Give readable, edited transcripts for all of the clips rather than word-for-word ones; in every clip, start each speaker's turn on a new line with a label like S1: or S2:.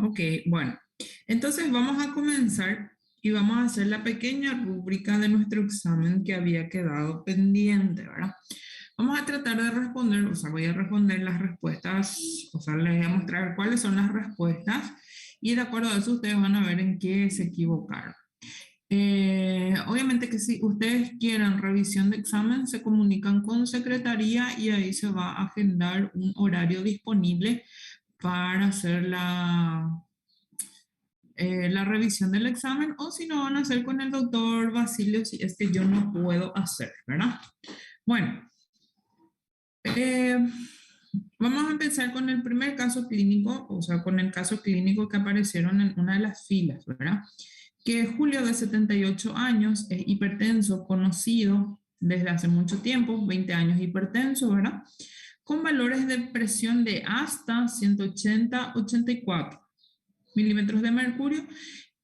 S1: Ok, bueno. Entonces vamos a comenzar y vamos a hacer la pequeña rúbrica de nuestro examen que había quedado pendiente, ¿verdad? Vamos a tratar de responder, o sea, voy a responder las respuestas, o sea, les voy a mostrar cuáles son las respuestas y de acuerdo a eso ustedes van a ver en qué se equivocaron. Obviamente que si ustedes quieren revisión de examen, se comunican con secretaría y ahí se va a agendar un horario disponible para hacer la revisión del examen o si no van a hacer con el doctor Basilio si es que yo no puedo hacer, ¿verdad? Bueno, eh, vamos a empezar con el primer caso clínico, o sea, con el caso clínico que aparecieron en una de las filas, ¿verdad? Que Julio de 78 años es hipertenso, conocido desde hace mucho tiempo, 20 años hipertenso, ¿verdad? Con valores de presión de hasta 180-84 milímetros de mercurio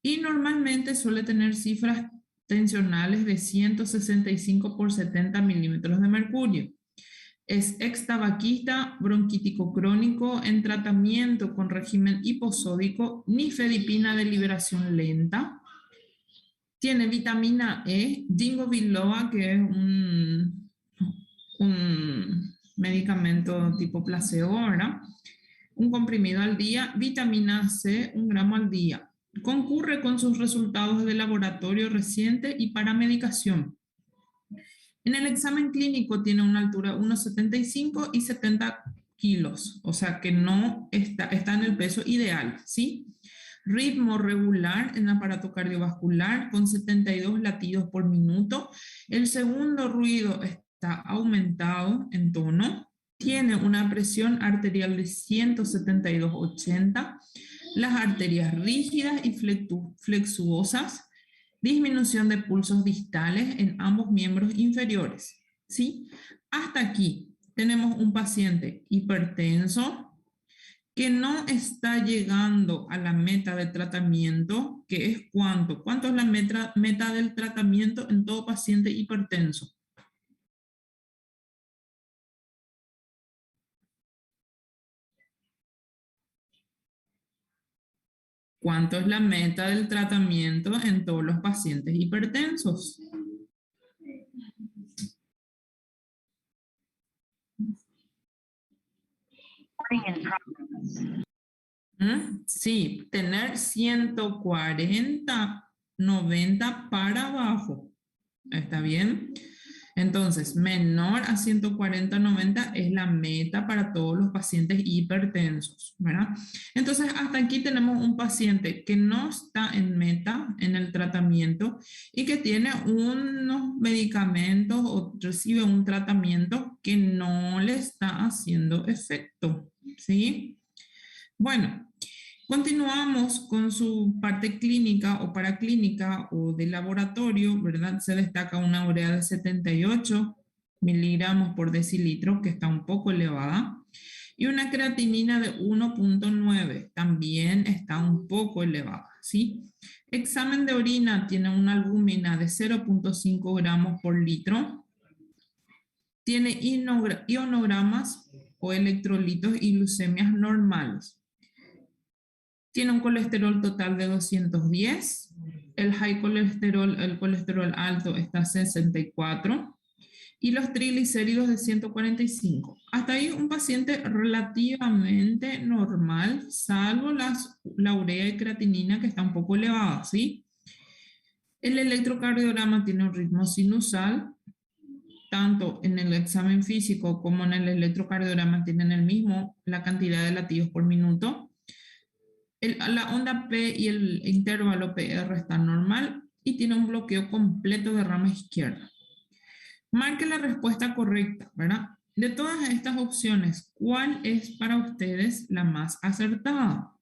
S1: y normalmente suele tener cifras tensionales de 165 por 70 milímetros de mercurio. Es ex-tabaquista, bronquítico crónico, en tratamiento con régimen hiposódico, nifedipina de liberación lenta. Tiene vitamina E, ginkgo biloba, que es un medicamento tipo placebo, ¿verdad? Un comprimido al día, vitamina C, 1 gramo al día. Concurre con sus resultados de laboratorio reciente y para medicación. En el examen clínico tiene una altura 1,75 y 70 kilos, o sea que no está en el peso ideal, ¿sí? Ritmo regular en aparato cardiovascular con 72 latidos por minuto. El segundo ruido está aumentado en tono. Tiene una presión arterial de 172/80. Las arterias rígidas y flexuosas. Disminución de pulsos distales en ambos miembros inferiores. ¿Sí? Hasta aquí tenemos un paciente hipertenso que no está llegando a la meta de tratamiento, que es ¿cuánto? ¿Cuánto es la meta del tratamiento en todo paciente hipertenso? ¿Cuánto es la meta del tratamiento en todos los pacientes hipertensos? Sí, tener 140/90 para abajo. ¿Está bien? Entonces, menor a 140/90 es la meta para todos los pacientes hipertensos, ¿verdad? Entonces, hasta aquí tenemos un paciente que no está en meta en el tratamiento y que tiene unos medicamentos o recibe un tratamiento que no le está haciendo efecto, ¿sí? Bueno, continuamos con su parte clínica o paraclínica o de laboratorio, ¿verdad? Se destaca una urea de 78 miligramos por decilitro, que está un poco elevada, y una creatinina de 1,9, también está un poco elevada, ¿sí? Examen de orina tiene una albúmina de 0,5 gramos por litro, tiene ionogramas o electrolitos y glucemias normales. Tiene un colesterol total de 210, el el colesterol alto está a 64 y los triglicéridos de 145. Hasta ahí un paciente relativamente normal, salvo la urea y creatinina que está un poco elevada, ¿sí? El electrocardiograma tiene un ritmo sinusal, tanto en el examen físico como en el electrocardiograma tienen el mismo, la cantidad de latidos por minuto. La onda P y el intervalo PR está normal y tiene un bloqueo completo de rama izquierda. Marque la respuesta correcta, ¿verdad? De todas estas opciones, ¿cuál es para ustedes la más acertada?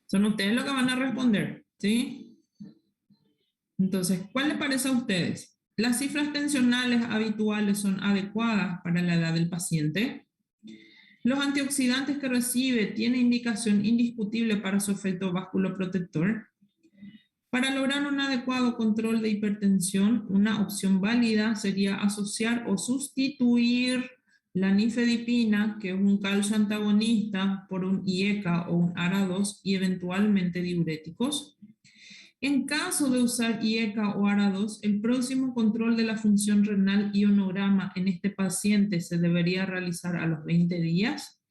S1: Son ustedes los que van a responder, ¿sí? Entonces, ¿cuál les parece a ustedes? ¿Las cifras tensionales habituales son adecuadas para la edad del paciente? ¿Los antioxidantes que recibe tienen indicación indiscutible para su efecto vasculoprotector? Para lograr un adecuado control de hipertensión, una opción válida sería asociar o sustituir la nifedipina, que es un calcio antagonista, por un IECA o un ARA2 y eventualmente diuréticos. En caso de usar IECA o ARA2, el próximo control de la función renal ionograma en este paciente se debería realizar a los 20 días.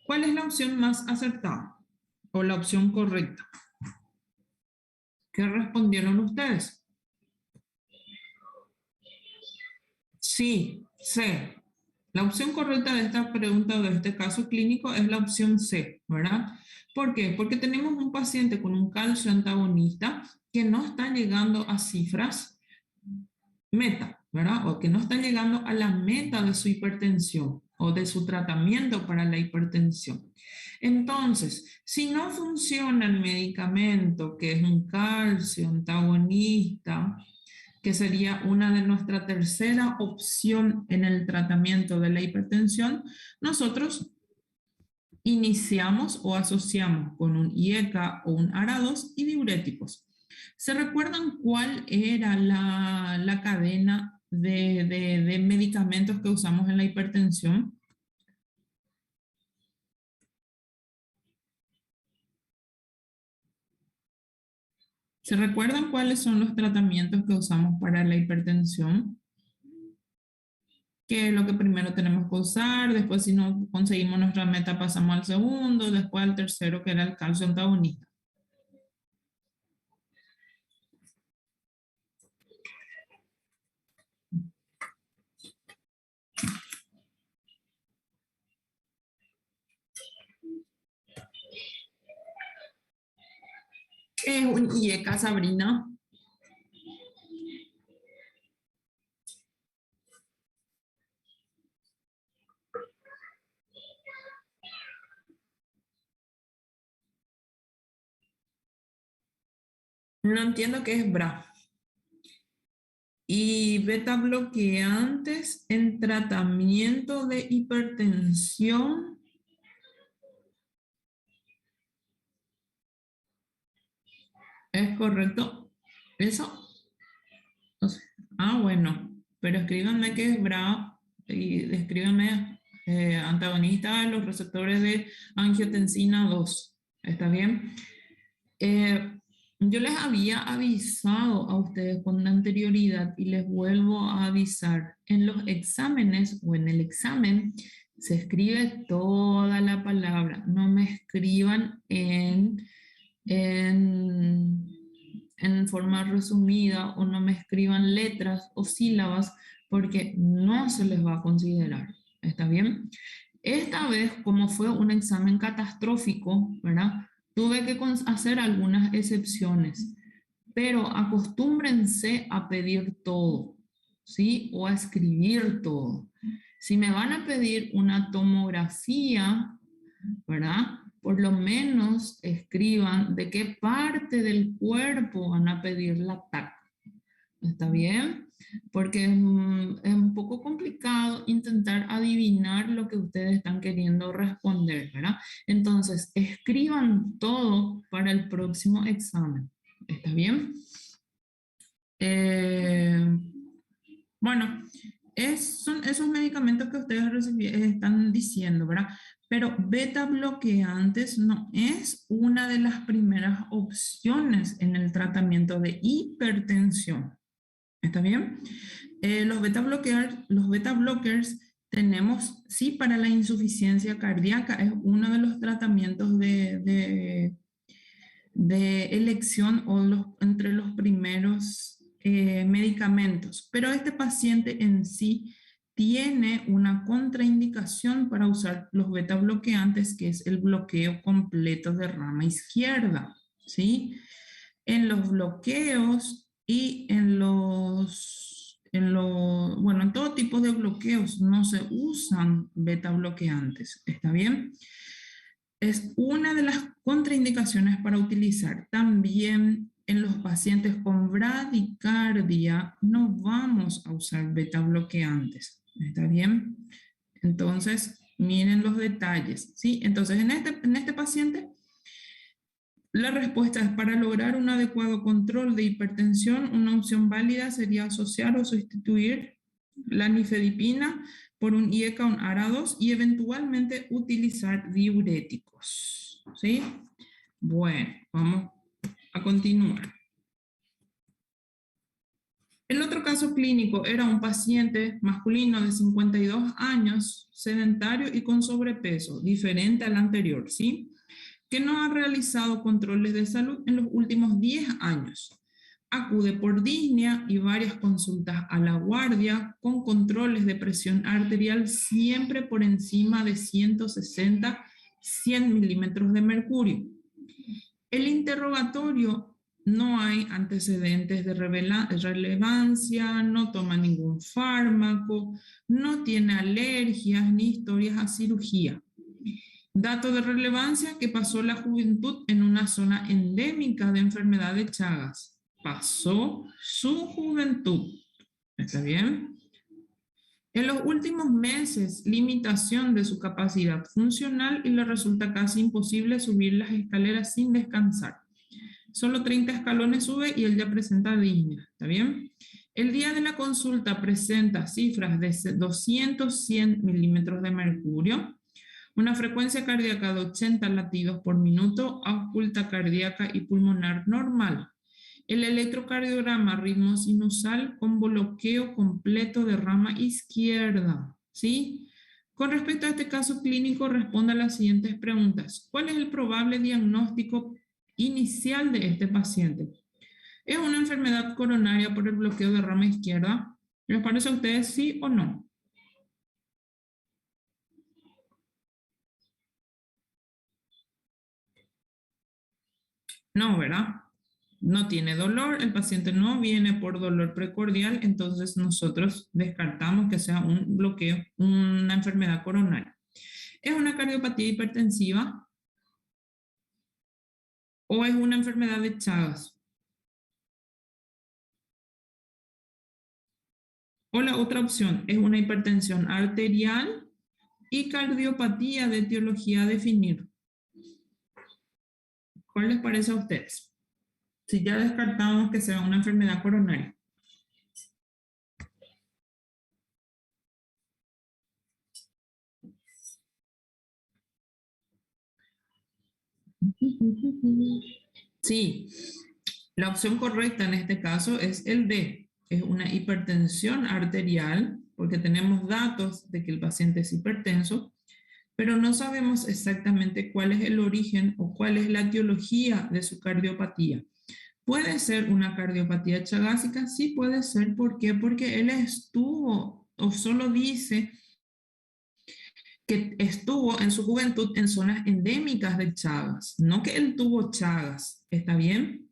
S1: ¿Cuál es la opción más acertada o la opción correcta? ¿Qué respondieron ustedes? Sí, C. La opción correcta de esta pregunta o de este caso clínico es la opción C, ¿verdad? ¿Por qué? Porque tenemos un paciente con un calcio antagonista que no está llegando a cifras meta, ¿verdad? O que no está llegando a la meta de su hipertensión o de su tratamiento para la hipertensión. Entonces, si no funciona el medicamento, que es un calcio antagonista, que sería una de nuestra tercera opción en el tratamiento de la hipertensión, nosotros iniciamos o asociamos con un IECA o un ARA2 y diuréticos. ¿Se recuerdan cuál era la cadena de medicamentos que usamos en la hipertensión? ¿Se recuerdan cuáles son los tratamientos que usamos para la hipertensión? Que es lo que primero tenemos que usar, después si no conseguimos nuestra meta pasamos al segundo, después al tercero que era el calcio antagonista. ¿Qué es un IECA, Sabrina? No entiendo qué es BRA. Y beta bloqueantes en tratamiento de hipertensión. ¿Es correcto? ¿Eso? No sé. Ah, bueno. Pero escríbanme qué es BRA y escríbanme antagonista de los receptores de angiotensina 2. ¿Está bien? Eh, yo les había avisado a ustedes con anterioridad y les vuelvo a avisar. En los exámenes o en el examen se escribe toda la palabra. No me escriban en, en forma resumida o no me escriban letras o sílabas porque no se les va a considerar. ¿Está bien? Esta vez, como fue un examen catastrófico, ¿verdad? Tuve que hacer algunas excepciones, pero acostúmbrense a pedir todo, ¿sí? O a escribir todo. Si me van a pedir una tomografía, ¿verdad? Por lo menos escriban de qué parte del cuerpo van a pedir la TAC. ¿Está bien? Porque es un poco complicado intentar adivinar lo que ustedes están queriendo responder, ¿verdad? Entonces, escriban todo para el próximo examen. ¿Está bien? Eh, bueno, son esos medicamentos que ustedes están diciendo, ¿verdad? Pero beta bloqueantes no es una de las primeras opciones en el tratamiento de hipertensión. ¿Está bien? Los beta blockers tenemos, sí, para la insuficiencia cardíaca, es uno de los tratamientos de elección o entre los primeros medicamentos, pero este paciente en sí tiene una contraindicación para usar los beta bloqueantes, que es el bloqueo completo de rama izquierda, ¿sí? En los bloqueos y bueno, en todo tipo de bloqueos no se usan beta bloqueantes, ¿está bien? Es una de las contraindicaciones para utilizar. También en los pacientes con bradicardia no vamos a usar beta bloqueantes, ¿está bien? Entonces, miren los detalles, ¿sí? Entonces, en este paciente La respuesta es: para lograr un adecuado control de hipertensión, una opción válida sería asociar o sustituir la nifedipina por un IECA, un ARA2 y eventualmente utilizar diuréticos. ¿Sí? Bueno, vamos a continuar. El otro caso clínico era un paciente masculino de 52 años, sedentario y con sobrepeso, diferente al anterior, ¿sí? Que no ha realizado controles de salud en los últimos 10 años. Acude por disnea y varias consultas a la guardia con controles de presión arterial siempre por encima de 160, 100 milímetros de mercurio. El interrogatorio: no hay antecedentes de relevancia, no toma ningún fármaco, no tiene alergias ni historias a cirugía. Dato de relevancia: que pasó la juventud en una zona endémica de enfermedad de Chagas. Pasó su juventud. ¿Está bien? En los últimos meses, limitación de su capacidad funcional y le resulta casi imposible subir las escaleras sin descansar. Solo 30 escalones sube y él ya presenta disnea. ¿Está bien? El día de la consulta presenta cifras de 200, 100 milímetros de mercurio, una frecuencia cardíaca de 80 latidos por minuto, ausculta cardíaca y pulmonar normal. El electrocardiograma: ritmo sinusal con bloqueo completo de rama izquierda. ¿Sí? Con respecto a este caso clínico, responda a las siguientes preguntas. ¿Cuál es el probable diagnóstico inicial de este paciente? ¿Es una enfermedad coronaria por el bloqueo de rama izquierda? ¿Les parece a ustedes sí o no? No, ¿verdad? No tiene dolor, el paciente no viene por dolor precordial, entonces nosotros descartamos que sea un bloqueo, una enfermedad coronaria. ¿Es una cardiopatía hipertensiva o es una enfermedad de Chagas? O la otra opción: es una hipertensión arterial y cardiopatía de etiología a definir. ¿Cuál les parece a ustedes? Si ya descartamos que sea una enfermedad coronaria. Sí, la opción correcta en este caso es el D. Es una hipertensión arterial, porque tenemos datos de que el paciente es hipertenso, pero no sabemos exactamente cuál es el origen o cuál es la etiología de su cardiopatía. ¿Puede ser una cardiopatía chagásica? Sí, puede ser. ¿Por qué? Porque él estuvo, o solo dice que estuvo en su juventud en zonas endémicas de Chagas, no que él tuvo Chagas. ¿Está bien?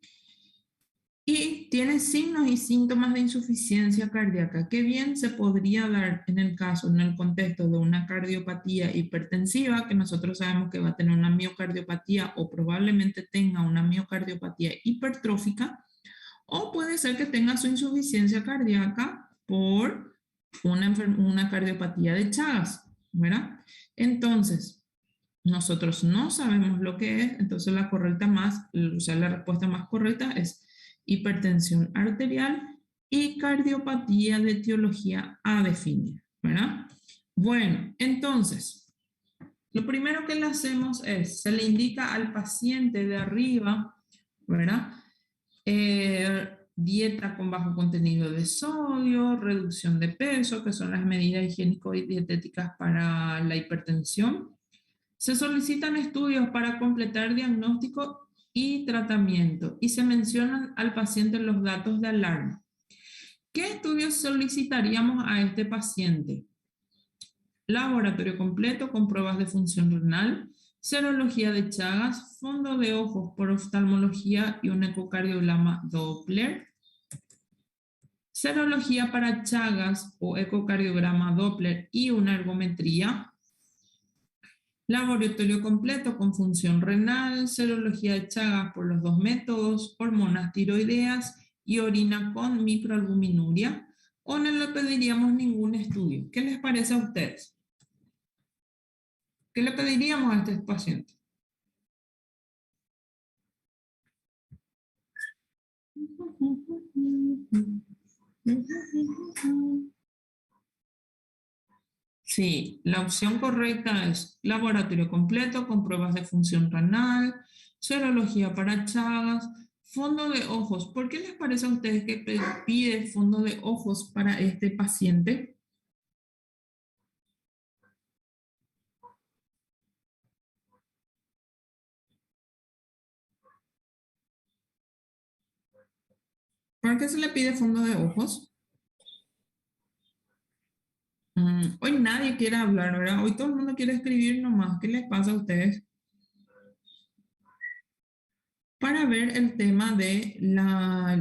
S1: Y tiene signos y síntomas de insuficiencia cardíaca, que bien se podría dar en el caso, en el contexto de una cardiopatía hipertensiva, que nosotros sabemos que va a tener una miocardiopatía o probablemente tenga una miocardiopatía hipertrófica, o puede ser que tenga su insuficiencia cardíaca por una cardiopatía de Chagas, ¿verdad? Entonces, nosotros no sabemos lo que es, entonces la correcta más, o sea, la respuesta más correcta es hipertensión arterial y cardiopatía de etiología a definir, ¿verdad? Bueno, entonces, lo primero que le hacemos es, se le indica al paciente de arriba, ¿verdad? Dieta con bajo contenido de sodio, reducción de peso, que son las medidas higiénico y dietéticas para la hipertensión. Se solicitan estudios para completar diagnóstico y tratamiento y se mencionan al paciente los datos de alarma. ¿Qué estudios solicitaríamos a este paciente? Laboratorio completo con pruebas de función renal, serología de Chagas, fondo de ojos por oftalmología y un ecocardiograma Doppler, serología para Chagas o ecocardiograma Doppler y una ergometría, laboratorio completo con función renal, serología de Chagas por los dos métodos, hormonas tiroideas y orina con microalbuminuria, o no le pediríamos ningún estudio. ¿Qué les parece a ustedes? ¿Qué le pediríamos a este paciente? Sí, la opción correcta es laboratorio completo con pruebas de función renal, serología para Chagas, fondo de ojos. ¿Por qué les parece a ustedes que pide fondo de ojos para este paciente? ¿Por qué se le pide fondo de ojos? Hoy nadie quiere hablar, ¿verdad? Hoy todo el mundo quiere escribir nomás. ¿Qué les pasa a ustedes? Para ver el tema de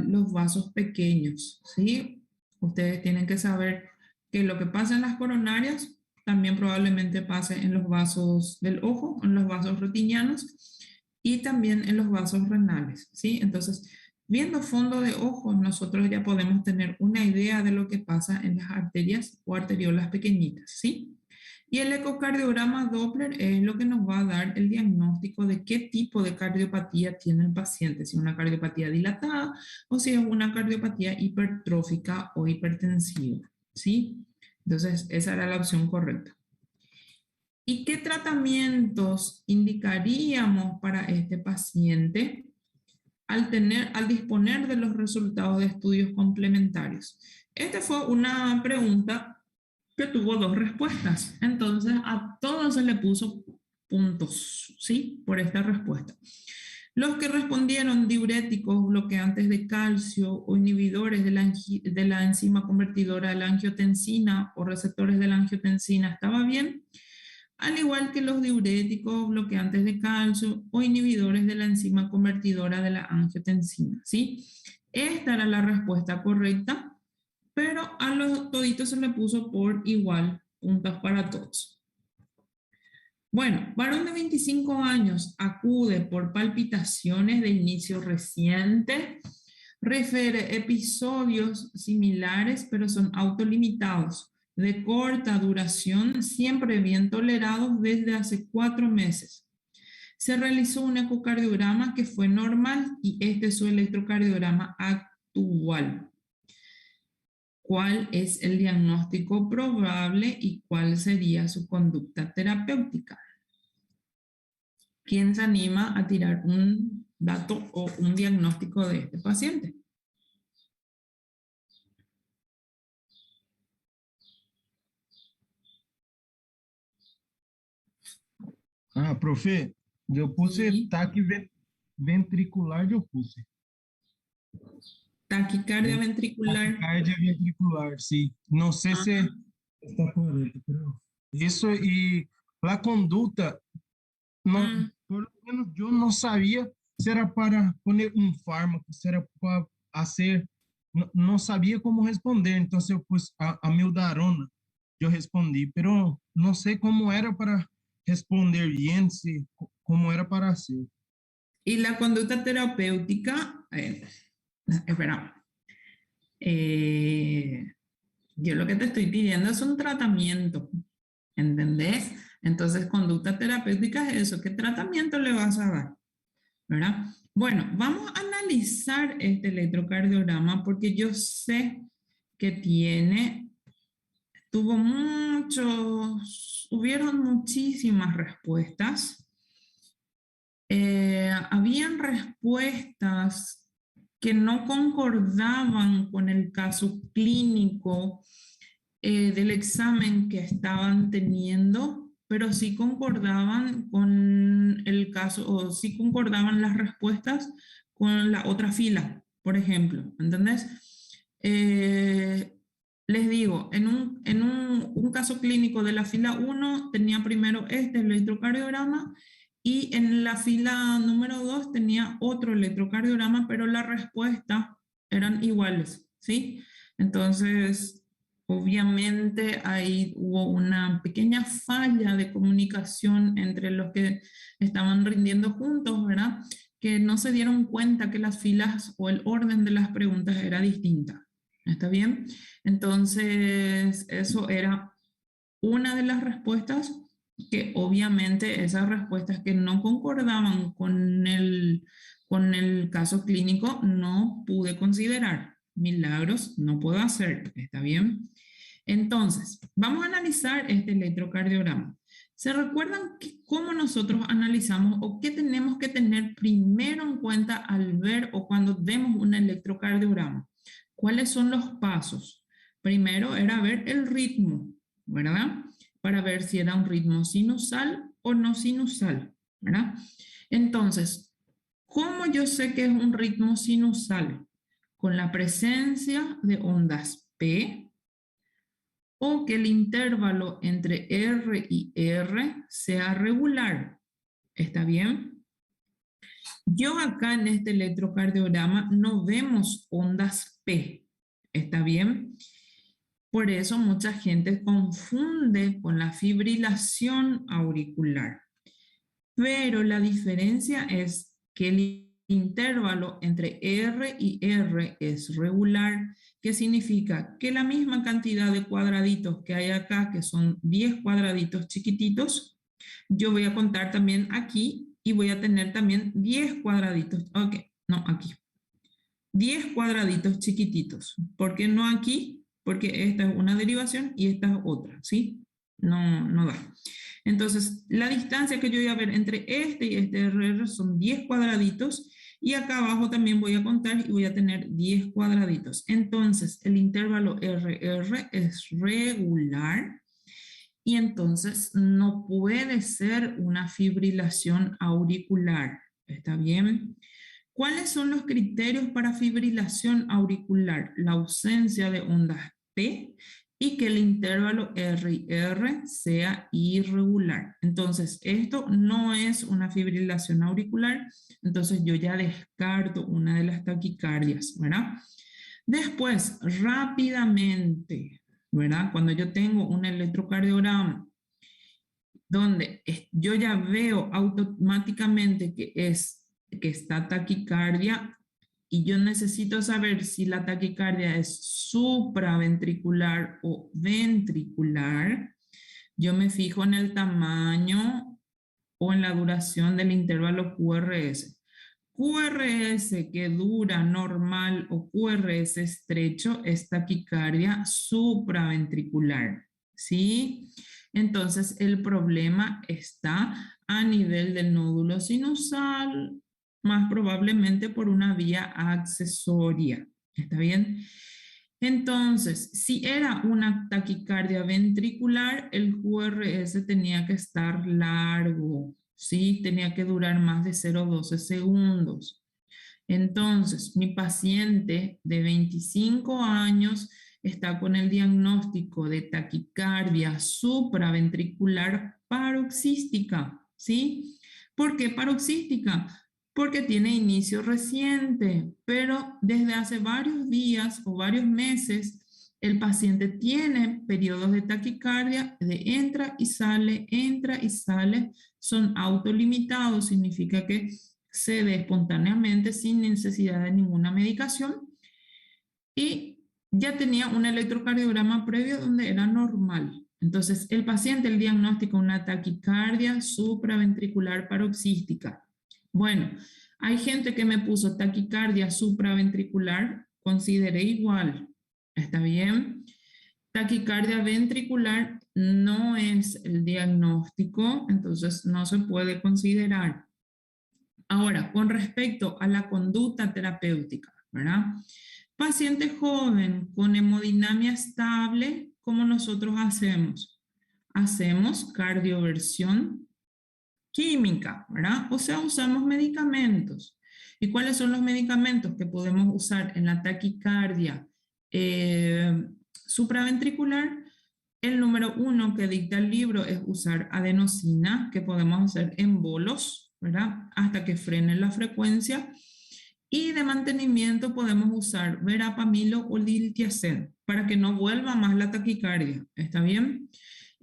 S1: los vasos pequeños, ¿sí? Ustedes tienen que saber que lo que pasa en las coronarias también probablemente pase en los vasos del ojo, en los vasos retinianos y también en los vasos renales, ¿sí? Entonces, viendo fondo de ojo, nosotros ya podemos tener una idea de lo que pasa en las arterias o arteriolas pequeñitas, ¿sí? Y el ecocardiograma Doppler es lo que nos va a dar el diagnóstico de qué tipo de cardiopatía tiene el paciente, si es una cardiopatía dilatada o si es una cardiopatía hipertrófica o hipertensiva, ¿sí? Entonces, esa era la opción correcta. ¿Y qué tratamientos indicaríamos para este paciente al disponer de los resultados de estudios complementarios? Esta fue una pregunta que tuvo dos respuestas. Entonces, a todos se le puso puntos, ¿sí? Por esta respuesta. Los que respondieron diuréticos, bloqueantes de calcio o inhibidores de la enzima convertidora de la angiotensina o receptores de la angiotensina estaba bien, al igual que los diuréticos, bloqueantes de calcio o inhibidores de la enzima convertidora de la angiotensina, ¿sí? Esta era la respuesta correcta, pero a los toditos se le puso por igual, puntos para todos. Bueno, varón de 25 años acude por palpitaciones de inicio reciente, refiere episodios similares, pero son autolimitados, de corta duración, siempre bien tolerados desde hace 4 meses. Se realizó un ecocardiograma que fue normal y este es su electrocardiograma actual. ¿Cuál es el diagnóstico probable y cuál sería su conducta terapéutica? ¿Quién se anima a tirar un dato o un diagnóstico de este paciente?
S2: Ah, profe, eu puse
S1: Sí.
S2: taque ventricular, eu puse.
S1: Taquicardia
S2: Ven-
S1: ventricular.
S2: Taquicardia ventricular, sim. Não sei se
S1: Ajá.
S2: está correto, pero isso e a conduta, não,
S1: Mm.
S2: por lo menos eu não sabia se era para poner um fármaco, se era para fazer, não sabia como responder, então eu pus a mildarona, eu respondi, pero não sei como era para responder bem, se como era para ser.
S1: Y la conducta terapéutica, espera, eh, yo lo que te estoy pidiendo es un tratamiento, ¿entendés? Entonces, conducta terapéutica es eso, ¿qué tratamiento le vas a dar? ¿Verdad? Bueno, vamos a analizar este electrocardiograma porque yo sé que tuvo hubieron muchísimas respuestas. Habían respuestas que no concordaban con el caso clínico del examen que estaban teniendo, pero sí concordaban con el caso, o sí concordaban las respuestas con la otra fila, por ejemplo, ¿entendés? Les digo, un caso clínico de la fila 1 tenía primero este electrocardiograma y en la fila número 2 tenía otro electrocardiograma, pero la respuesta eran iguales, ¿sí? Entonces, obviamente ahí hubo una pequeña falla de comunicación entre los que estaban rindiendo juntos, ¿verdad? Que no se dieron cuenta que las filas o el orden de las preguntas era distinta. ¿Está bien? Entonces, eso era una de las respuestas que obviamente esas respuestas que no concordaban Con el caso clínico no pude considerar. Milagros no puedo hacer, ¿está bien? Entonces, vamos a analizar este electrocardiograma. ¿Se recuerdan cómo nosotros analizamos o qué tenemos que tener primero en cuenta al ver o cuando vemos un electrocardiograma? ¿Cuáles son los pasos? Primero era ver el ritmo, ¿verdad? Para ver si era un ritmo sinusal o no sinusal, ¿verdad? Entonces, ¿cómo yo sé que es un ritmo sinusal? Con la presencia de ondas P, o que el intervalo entre R y R sea regular. ¿Está bien? Yo acá en este electrocardiograma no vemos ondas P. ¿Está bien? Por eso mucha gente confunde con la fibrilación auricular. Pero la diferencia es que el intervalo entre R y R es regular, que significa que la misma cantidad de cuadraditos que hay acá, que son 10 cuadraditos chiquititos, yo voy a contar también aquí y voy a tener también 10 cuadraditos. Ok, no, aquí. 10 cuadraditos chiquititos. ¿Por qué no aquí? Porque esta es una derivación y esta es otra, ¿sí? No da. Entonces, la distancia que yo voy a ver entre este y este RR son 10 cuadraditos y acá abajo también voy a contar y voy a tener 10 cuadraditos. Entonces, el intervalo RR es regular y entonces no puede ser una fibrilación auricular. ¿Está bien? ¿Cuáles son los criterios para fibrilación auricular? La ausencia de ondas P y que el intervalo R y R sea irregular. Entonces, esto no es una fibrilación auricular, entonces yo ya descarto una de las taquicardias, ¿verdad? Después, rápidamente, ¿verdad? Cuando yo tengo un electrocardiograma donde yo ya veo automáticamente que está taquicardia y yo necesito saber si la taquicardia es supraventricular o ventricular, yo me fijo en el tamaño o en la duración del intervalo QRS. QRS que dura normal o QRS estrecho es taquicardia supraventricular, ¿sí? Entonces el problema está a nivel del nódulo sinusal, más probablemente por una vía accesoria, ¿está bien? Entonces, si era una taquicardia ventricular, el QRS tenía que estar largo, ¿sí? Tenía que durar más de 0,12 segundos. Entonces, mi paciente de 25 años está con el diagnóstico de taquicardia supraventricular paroxística, ¿sí? ¿Por qué paroxística? Porque tiene inicio reciente, pero desde hace varios días o varios meses el paciente tiene periodos de taquicardia de entra y sale, son autolimitados, significa que se dé espontáneamente sin necesidad de ninguna medicación y ya tenía un electrocardiograma previo donde era normal. Entonces, el paciente, el diagnóstico, una taquicardia supraventricular paroxística. Bueno, hay gente que me puso taquicardia supraventricular, consideré igual, ¿está bien? Taquicardia ventricular no es el diagnóstico, entonces no se puede considerar. Ahora, con respecto a la conducta terapéutica, ¿verdad? Paciente joven con hemodinamia estable, ¿cómo nosotros hacemos? Hacemos cardioversión química, ¿verdad? O sea, usamos medicamentos. ¿Y cuáles son los medicamentos que podemos usar en la taquicardia supraventricular? El número 1 que dicta el libro es usar adenosina, que podemos hacer en bolos, ¿verdad? Hasta que frene la frecuencia. Y de mantenimiento podemos usar verapamilo o diltiazem para que no vuelva más la taquicardia. ¿Está bien?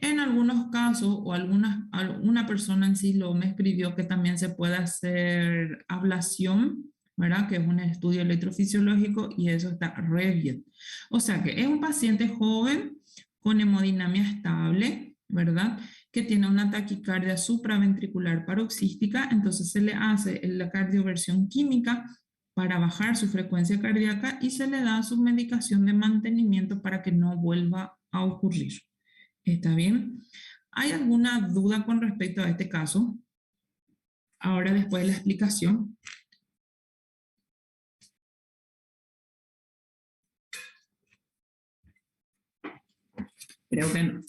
S1: En algunos casos, o alguna persona en sí me escribió que también se puede hacer ablación, ¿verdad? Que es un estudio electrofisiológico y eso está re bien. O sea que es un paciente joven con hemodinamia estable, ¿verdad? que tiene una taquicardia supraventricular paroxística, entonces se le hace la cardioversión química para bajar su frecuencia cardíaca y se le da su medicación de mantenimiento para que no vuelva a ocurrir. ¿Está bien? ¿Hay alguna duda con respecto a este caso? Ahora, después de la explicación. Creo que no.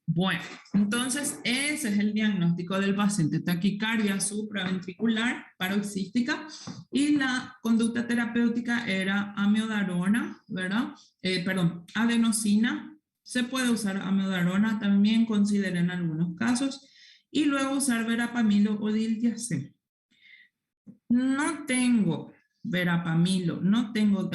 S1: Bueno, entonces ese es el diagnóstico del paciente: taquicardia supraventricular paroxística, y la conducta terapéutica era amiodarona, ¿verdad? Perdón, adenosina. Se puede usar amiodarona, también considera en algunos casos, y luego usar verapamilo o diltiazem. No tengo verapamilo, no tengo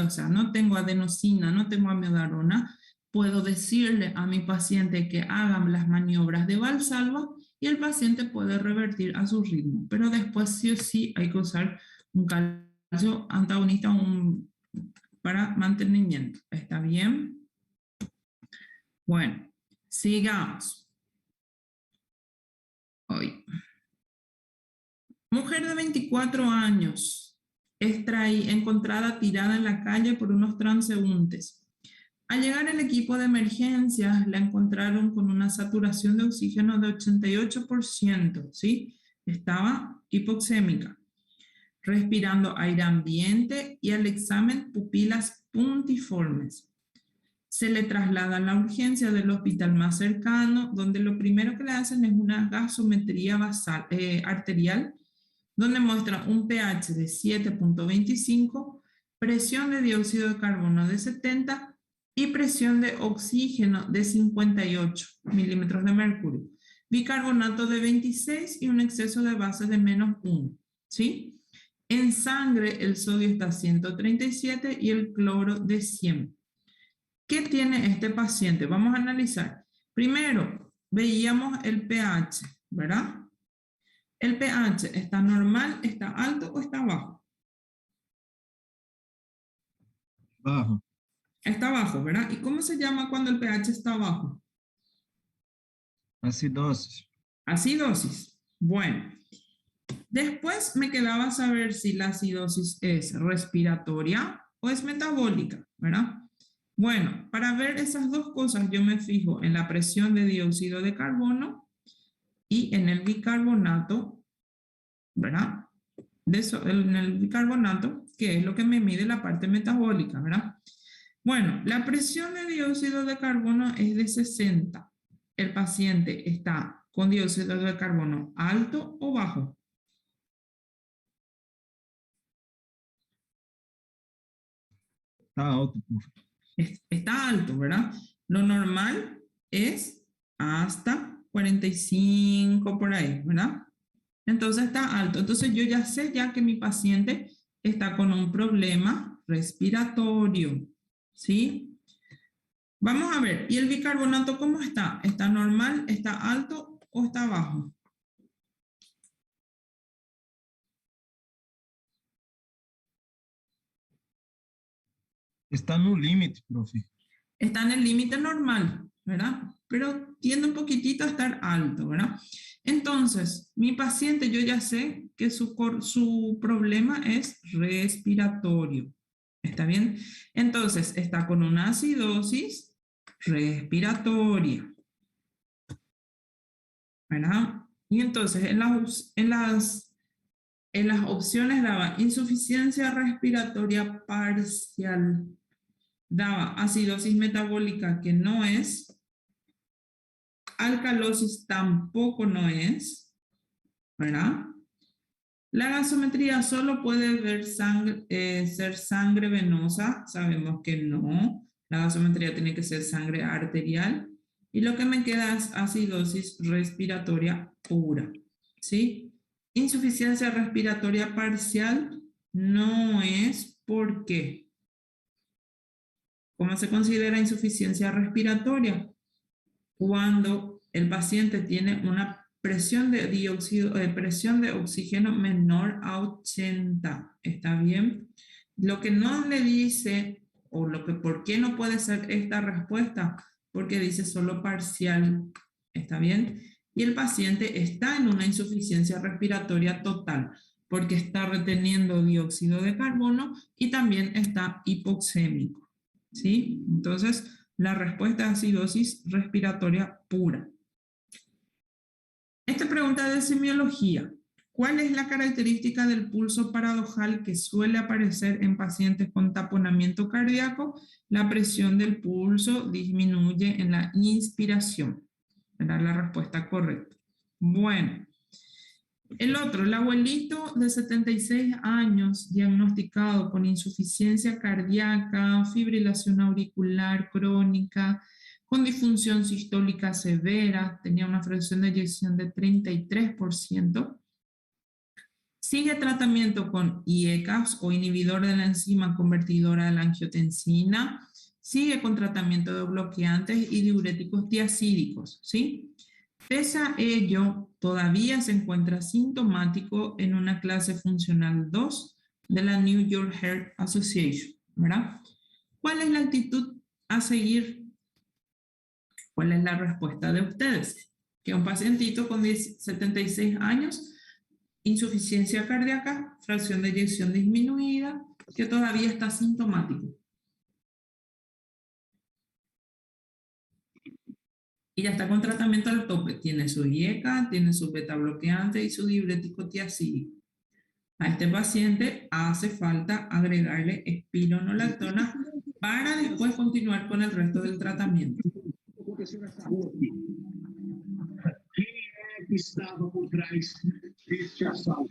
S1: adenosina, no tengo amiodarona, puedo decirle a mi paciente que hagan las maniobras de Valsalva y el paciente puede revertir a su ritmo, pero después sí o sí hay que usar un calcio antagonista para mantenimiento. ¿Está bien? Bueno, sigamos. Hoy. Mujer de 24 años, encontrada tirada en la calle por unos transeúntes. Al llegar el equipo de emergencias, la encontraron con una saturación de oxígeno de 88%, ¿sí? Estaba hipoxémica, respirando aire ambiente y al examen pupilas puntiformes. Se le traslada a la urgencia del hospital más cercano, donde lo primero que le hacen es una gasometría arterial, donde muestra un pH de 7.25, presión de dióxido de carbono de 70 y presión de oxígeno de 58 milímetros de mercurio, bicarbonato de 26 y un exceso de base de -1, ¿sí? En sangre el sodio está a 137 y el cloro de 100. ¿Qué tiene este paciente? Vamos a analizar. Primero, veíamos el pH, ¿verdad? ¿El pH está normal, está alto o está bajo?
S2: Bajo.
S1: Está bajo, ¿verdad? ¿Y cómo se llama cuando el pH está bajo?
S2: Acidosis.
S1: Acidosis. Bueno, después me quedaba saber si la acidosis es respiratoria o es metabólica, ¿verdad? Bueno, para ver esas dos cosas yo me fijo en la presión de dióxido de carbono y en el bicarbonato, ¿verdad? En el bicarbonato, que es lo que me mide la parte metabólica, ¿verdad? Bueno, la presión de dióxido de carbono es de 60. ¿El paciente está con dióxido de carbono alto o bajo?
S2: Está alto, profe.
S1: Está alto, ¿verdad? Lo normal es hasta 45 por ahí, ¿verdad? Entonces está alto. Entonces yo ya sé ya que mi paciente está con un problema respiratorio, ¿sí? Vamos a ver, ¿y el bicarbonato cómo está? ¿Está normal, está alto o está bajo?
S2: Está en un límite, profe.
S1: Está en el límite normal, ¿verdad? Pero tiende un poquitito a estar alto, ¿verdad? Entonces, mi paciente, yo ya sé que su problema es respiratorio. ¿Está bien? Entonces, está con una acidosis respiratoria, ¿verdad? Y entonces, en las opciones daba insuficiencia respiratoria parcial, daba acidosis metabólica, que no es, alcalosis tampoco no es, ¿verdad? La gasometría solo puede ser sangre venosa, sabemos que no, la gasometría tiene que ser sangre arterial, y lo que me queda es acidosis respiratoria pura, ¿sí? Insuficiencia respiratoria parcial no es. ¿Por qué? ¿Cómo se considera insuficiencia respiratoria? Cuando el paciente tiene una presión de oxígeno menor a 80. ¿Está bien? Lo que no le dice, ¿por qué no puede ser esta respuesta? Porque dice solo parcial. ¿Está bien? Y el paciente está en una insuficiencia respiratoria total porque está reteniendo dióxido de carbono y también está hipoxémico, ¿sí? Entonces, la respuesta es acidosis respiratoria pura. Esta pregunta de semiología. ¿Cuál es la característica del pulso paradojal que suele aparecer en pacientes con taponamiento cardíaco? La presión del pulso disminuye en la inspiración. Era la respuesta correcta. Bueno, el otro, el abuelito de 76 años diagnosticado con insuficiencia cardíaca, fibrilación auricular crónica, con disfunción sistólica severa, tenía una fracción de eyección de 33%. Sigue tratamiento con IECAS o inhibidor de la enzima convertidora de la angiotensina. Sigue con tratamiento de bloqueantes y diuréticos tiacídicos, ¿sí? Pese a ello, todavía se encuentra sintomático en una clase funcional 2 de la New York Heart Association, ¿verdad? ¿Cuál es la actitud a seguir? ¿Cuál es la respuesta de ustedes? Que un pacientito con 76 años, insuficiencia cardíaca, fracción de eyección disminuida, que todavía está sintomático. Y ya está con tratamiento al tope. Tiene su IECA, tiene su beta bloqueante y su diurético tiacídico. A este paciente hace falta agregarle espironolactona para después continuar con el resto del tratamiento.
S3: Que estava por trás deste assalto?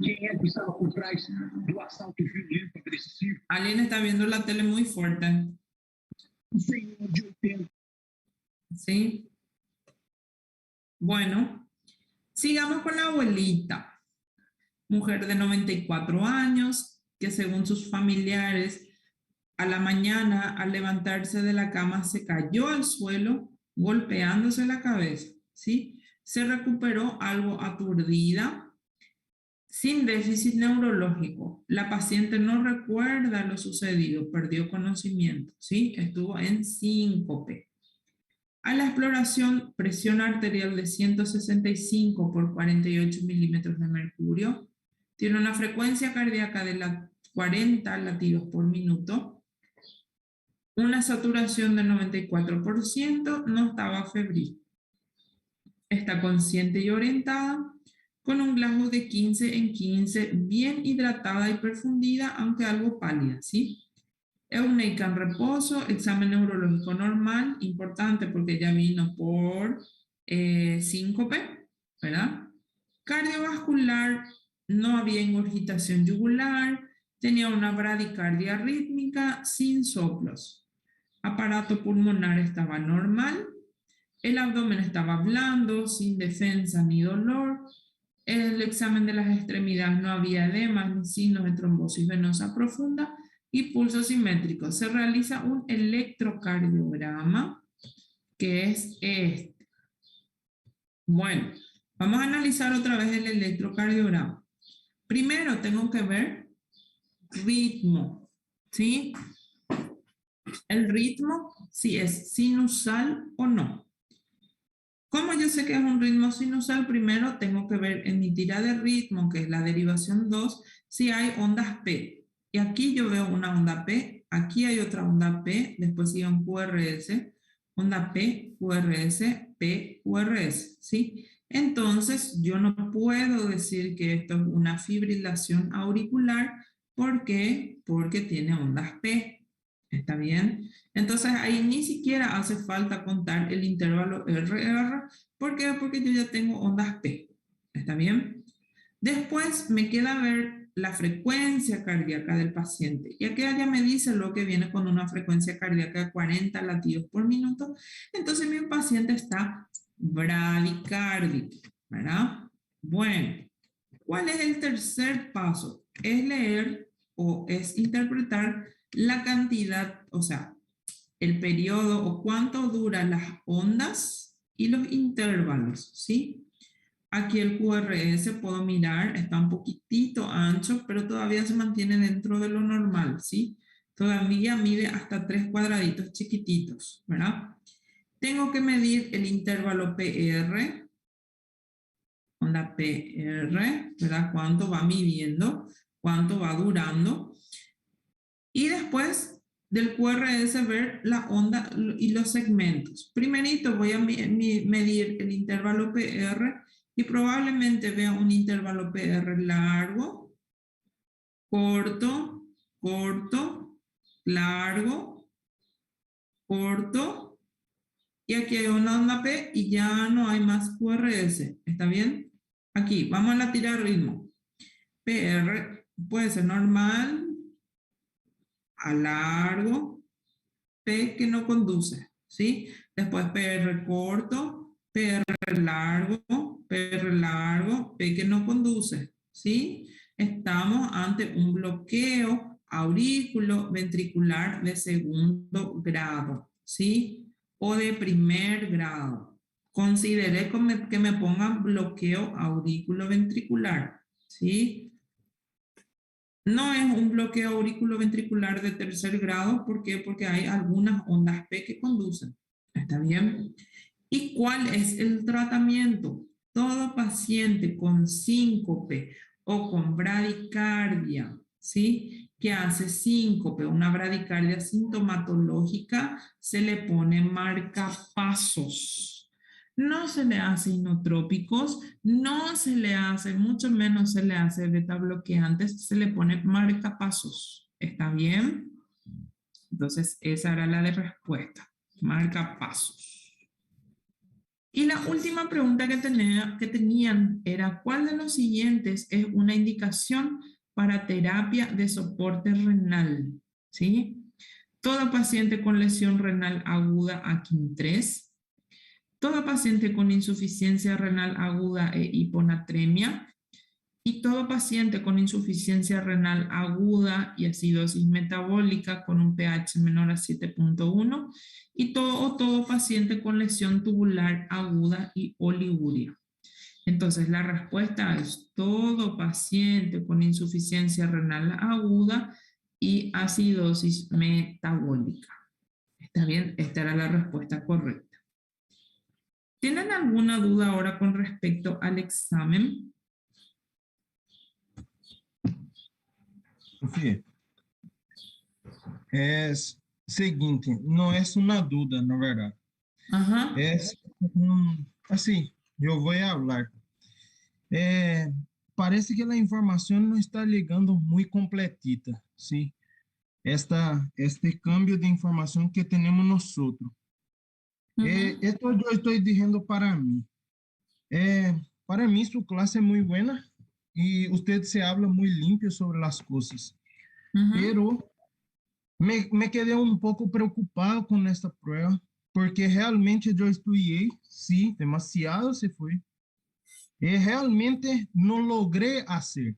S3: Quem é que estava por trás do assalto violento, agressivo?
S1: Alguien está viendo la tele muy fuerte.
S3: Um senhor de 80.
S1: ¿Sí? Bueno, sigamos con la abuelita. Mujer de 94 años, que según sus familiares, a la mañana al levantarse de la cama se cayó al suelo golpeándose la cabeza, ¿sí? Se recuperó algo aturdida, sin déficit neurológico. La paciente no recuerda lo sucedido, perdió conocimiento, ¿sí? Estuvo en síncope. A la exploración, presión arterial de 165 por 48 milímetros de mercurio. Tiene una frecuencia cardíaca de 40 latidos por minuto. Una saturación de 94%, no estaba febril. Está consciente y orientada, con un Glasgow de 15 en 15, bien hidratada y perfundida, aunque algo pálida, ¿sí? Euneica en reposo, examen neurológico normal, importante porque ya vino por síncope, ¿verdad? Cardiovascular, no había ingurgitación yugular, tenía una bradicardia rítmica sin soplos. Aparato pulmonar estaba normal, el abdomen estaba blando, sin defensa ni dolor. El examen de las extremidades no había edemas ni signos de trombosis venosa profunda y pulso simétrico. Se realiza un electrocardiograma, que es este. Bueno, vamos a analizar otra vez el electrocardiograma. Primero tengo que ver ritmo, ¿sí? El ritmo, si es sinusal o no. ¿Cómo yo sé que es un ritmo sinusal? Primero tengo que ver en mi tira de ritmo, que es la derivación 2, si hay ondas P. Y aquí yo veo una onda P, aquí hay otra onda P, después sigue un QRS, onda P, QRS, P, QRS, ¿sí? Entonces yo no puedo decir que esto es una fibrilación auricular. ¿Por qué? Porque tiene ondas P. ¿Está bien? Entonces ahí ni siquiera hace falta contar el intervalo RR. ¿Por qué? Porque yo ya tengo ondas P. ¿Está bien? Después me queda ver la frecuencia cardíaca del paciente. Y aquí ya me dice lo que viene con una frecuencia cardíaca de 40 latidos por minuto. Entonces mi paciente está bradicárdico, ¿verdad? Bueno, ¿cuál es el tercer paso? Es leer o es interpretar la cantidad, o sea, el periodo o cuánto duran las ondas y los intervalos, ¿sí? Aquí el QRS puedo mirar, está un poquitito ancho, pero todavía se mantiene dentro de lo normal, ¿sí? Todavía mide hasta 3 cuadraditos chiquititos, ¿verdad? Tengo que medir el intervalo PR, onda PR, ¿verdad? Cuánto va midiendo, cuánto va durando. Y después del QRS ver la onda y los segmentos. Primerito voy a medir el intervalo PR y probablemente vea un intervalo PR largo, corto, corto, largo, corto, y aquí hay una onda P y ya no hay más QRS. ¿Está bien? Aquí, vamos a la tira de ritmo. PR puede ser normal, a largo, P que no conduce, ¿sí? Después PR corto, PR largo, P que no conduce, ¿sí? Estamos ante un bloqueo aurículo ventricular de segundo grado, ¿sí? O de primer grado. Consideré que me pongan bloqueo aurículo ventricular, ¿sí? No es un bloqueo auriculoventricular de tercer grado, ¿por qué? Porque hay algunas ondas P que conducen. ¿Está bien? ¿Y cuál es el tratamiento? Todo paciente con síncope o con bradicardia, ¿sí? Que hace síncope, una bradicardia sintomatológica, se le pone marcapasos. No se le hace inotrópicos, no se le hace, mucho menos se le hace beta bloqueantes, se le pone marcapasos. ¿Está bien? Entonces, esa era la de respuesta. Marcapasos. Y la última pregunta que tenían era, ¿cuál de los siguientes es una indicación para terapia de soporte renal? ¿Sí? Todo paciente con lesión renal aguda AKIN3, todo paciente con insuficiencia renal aguda e hiponatremia y todo paciente con insuficiencia renal aguda y acidosis metabólica con un pH menor a 7.1 y todo paciente con lesión tubular aguda y oliguria. Entonces la respuesta es todo paciente con insuficiencia renal aguda y acidosis metabólica. ¿Está bien? Esta era la respuesta correcta. ¿Tienen alguna duda ahora con respecto al examen?
S2: Sofia, é seguinte, não é uma dúvida, na verdade.
S1: Ajá.
S2: É assim, eu vou falar. Parece que a informação não está ligando muito completita, sim? Este cambio de informação que temos nós outros. Esto yo estoy diciendo para mí. Para mí su clase es muy buena y usted se habla muy limpio sobre las cosas, pero me quedé un poco preocupado con esta prueba porque realmente yo estudié, sí, demasiado se fue, y realmente no logré hacer,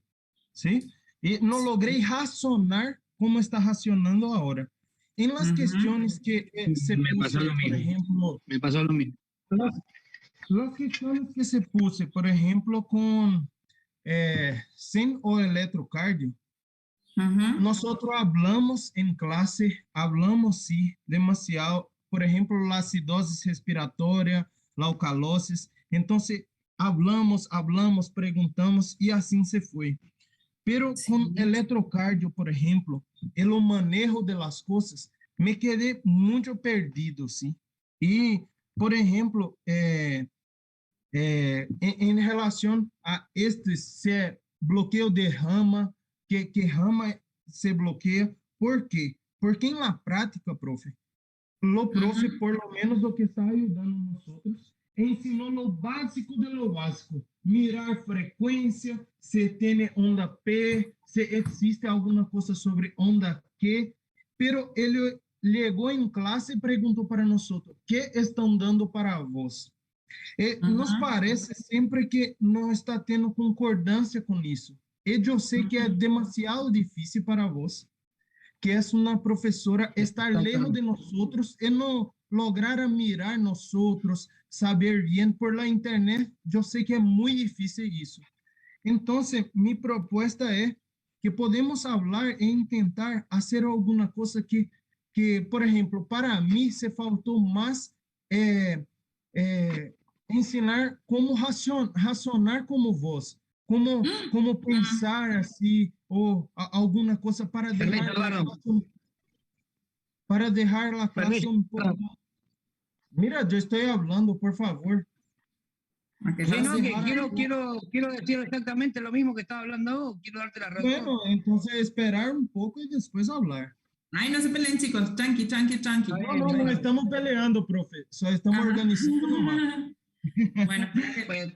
S2: ¿sí? Y no logré razonar como está racionando ahora. En las cuestiones que se
S3: Me
S2: puso,
S3: pasó lo
S2: por
S3: mismo.
S2: ejemplo,
S3: Me pasó lo mismo.
S2: las cuestiones que se puse, por ejemplo, con SIN o electrocardio, nosotros hablamos en clase, hablamos sí, demasiado, por ejemplo, la acidosis respiratoria, la alcalosis, entonces hablamos, preguntamos y así se fue. Pero con
S1: Sí.
S2: electrocardio, por ejemplo, el manejo de las cosas, me quedé mucho perdido, ¿sí? Y, por ejemplo, em relação a este bloqueio de rama, que rama se bloqueia, por quê? Porque na prática, profe, o profe, por lo menos o que está ajudando nós outros, ensinou o básico de lo básico, mirar frequência, se tem onda P, se existe alguma coisa sobre onda Q, pero ele chegou em classe e perguntou para nós outros, que estão dando para vós? Nos parece sempre que não está tendo concordância com isso. E eu sei que é demasiado difícil para vós, que é uma professora estar lejos de nós outros e não lograr mirar nós outros, saber bem por la internet. Eu sei que é muito difícil isso. Então, minha proposta é que podemos falar e tentar fazer alguma coisa que por exemplo, para mim se faltou mais eh, ensinar como racionar como vos, como pensar así, o alguna cosa
S4: Permiso, Eduardo.
S2: para dejar la clase
S4: Permiso.
S2: un poco. Mira, yo estoy hablando, por favor.
S1: Porque
S4: Sí,
S1: ya
S4: no,
S1: se-
S4: que quiero decir exactamente lo mismo que estaba hablando vos. Quiero darte la razón.
S2: Bueno, entonces esperar un poco y después hablar.
S1: Ay, no se peleen, chicos. Tranqui, tranqui, tranqui.
S4: Está
S2: No,
S4: bien,
S2: no,
S4: está
S2: no
S4: bien.
S2: estamos peleando, profe. Solo estamos
S1: Ajá.
S2: organizando nomás.
S1: Bueno,
S4: Pues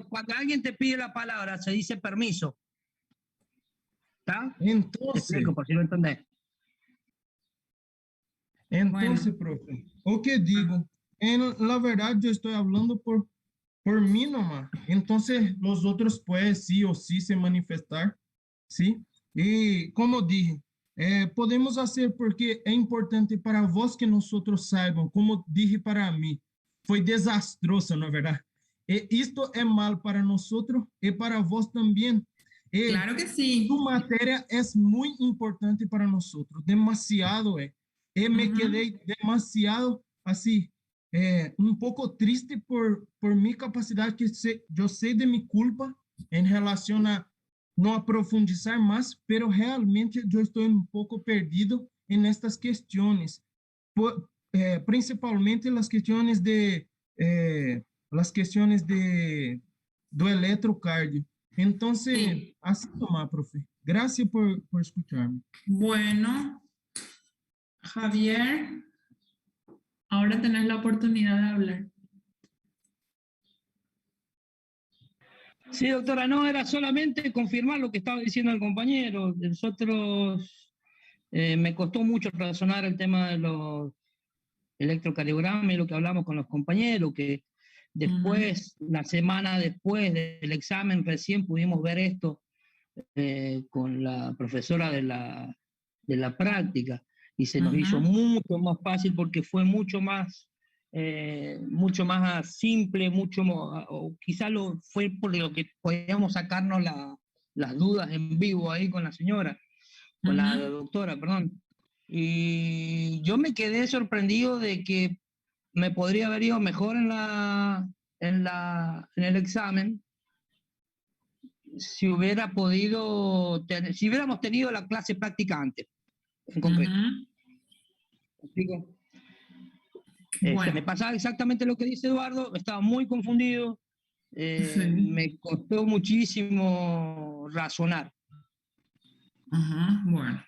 S4: cuando alguien te pide la palabra, se dice permiso. ¿Está? Te
S2: Entonces,
S4: explico por si no entendés.
S2: entonces,
S1: bueno.
S2: profe, o que digo, en la verdad yo estoy hablando por mí nomás. Entonces, los otros pueden sí o sí se manifestar, ¿sí? Y como dije, podemos hacer porque é importante para vos que nosotros saibam, como dije para mí, foi desastroso, na verdade. Isto é mal para nosotros e para vos também.
S1: Claro que sí.
S2: Tu matéria é muito importante para nosotros, demasiado é. Me quedei demasiado assim, um pouco triste por minha capacidade, que eu sei de minha culpa em relação a não aprofundizar mais, pero realmente eu estou um pouco perdido em estas questões, principalmente as questões do eletrocardio. Entonces,
S1: Sí.
S2: así nomás, profe. Gracias por escucharme.
S1: Bueno, Javier, ahora tenés la oportunidad de hablar.
S4: Sí, doctora, no, era solamente confirmar lo que estaba diciendo el compañero. Nosotros, me costó mucho razonar el tema de los electrocardiogramas y lo que hablamos con los compañeros, que después, la semana después del examen, recién pudimos ver esto con la profesora de la práctica, y se nos hizo mucho más fácil porque fue mucho más simple, o quizá fue por lo que podíamos sacarnos las dudas en vivo ahí con la señora, con la doctora, perdón. Y yo me quedé sorprendido de que me podría haber ido mejor en el examen si hubiera si hubiéramos tenido la clase práctica antes, en concreto. ¿Me explico?
S1: Bueno.
S4: Me pasaba exactamente lo que dice Eduardo, estaba muy confundido,
S1: Sí.
S4: me costó muchísimo razonar.
S1: Bueno.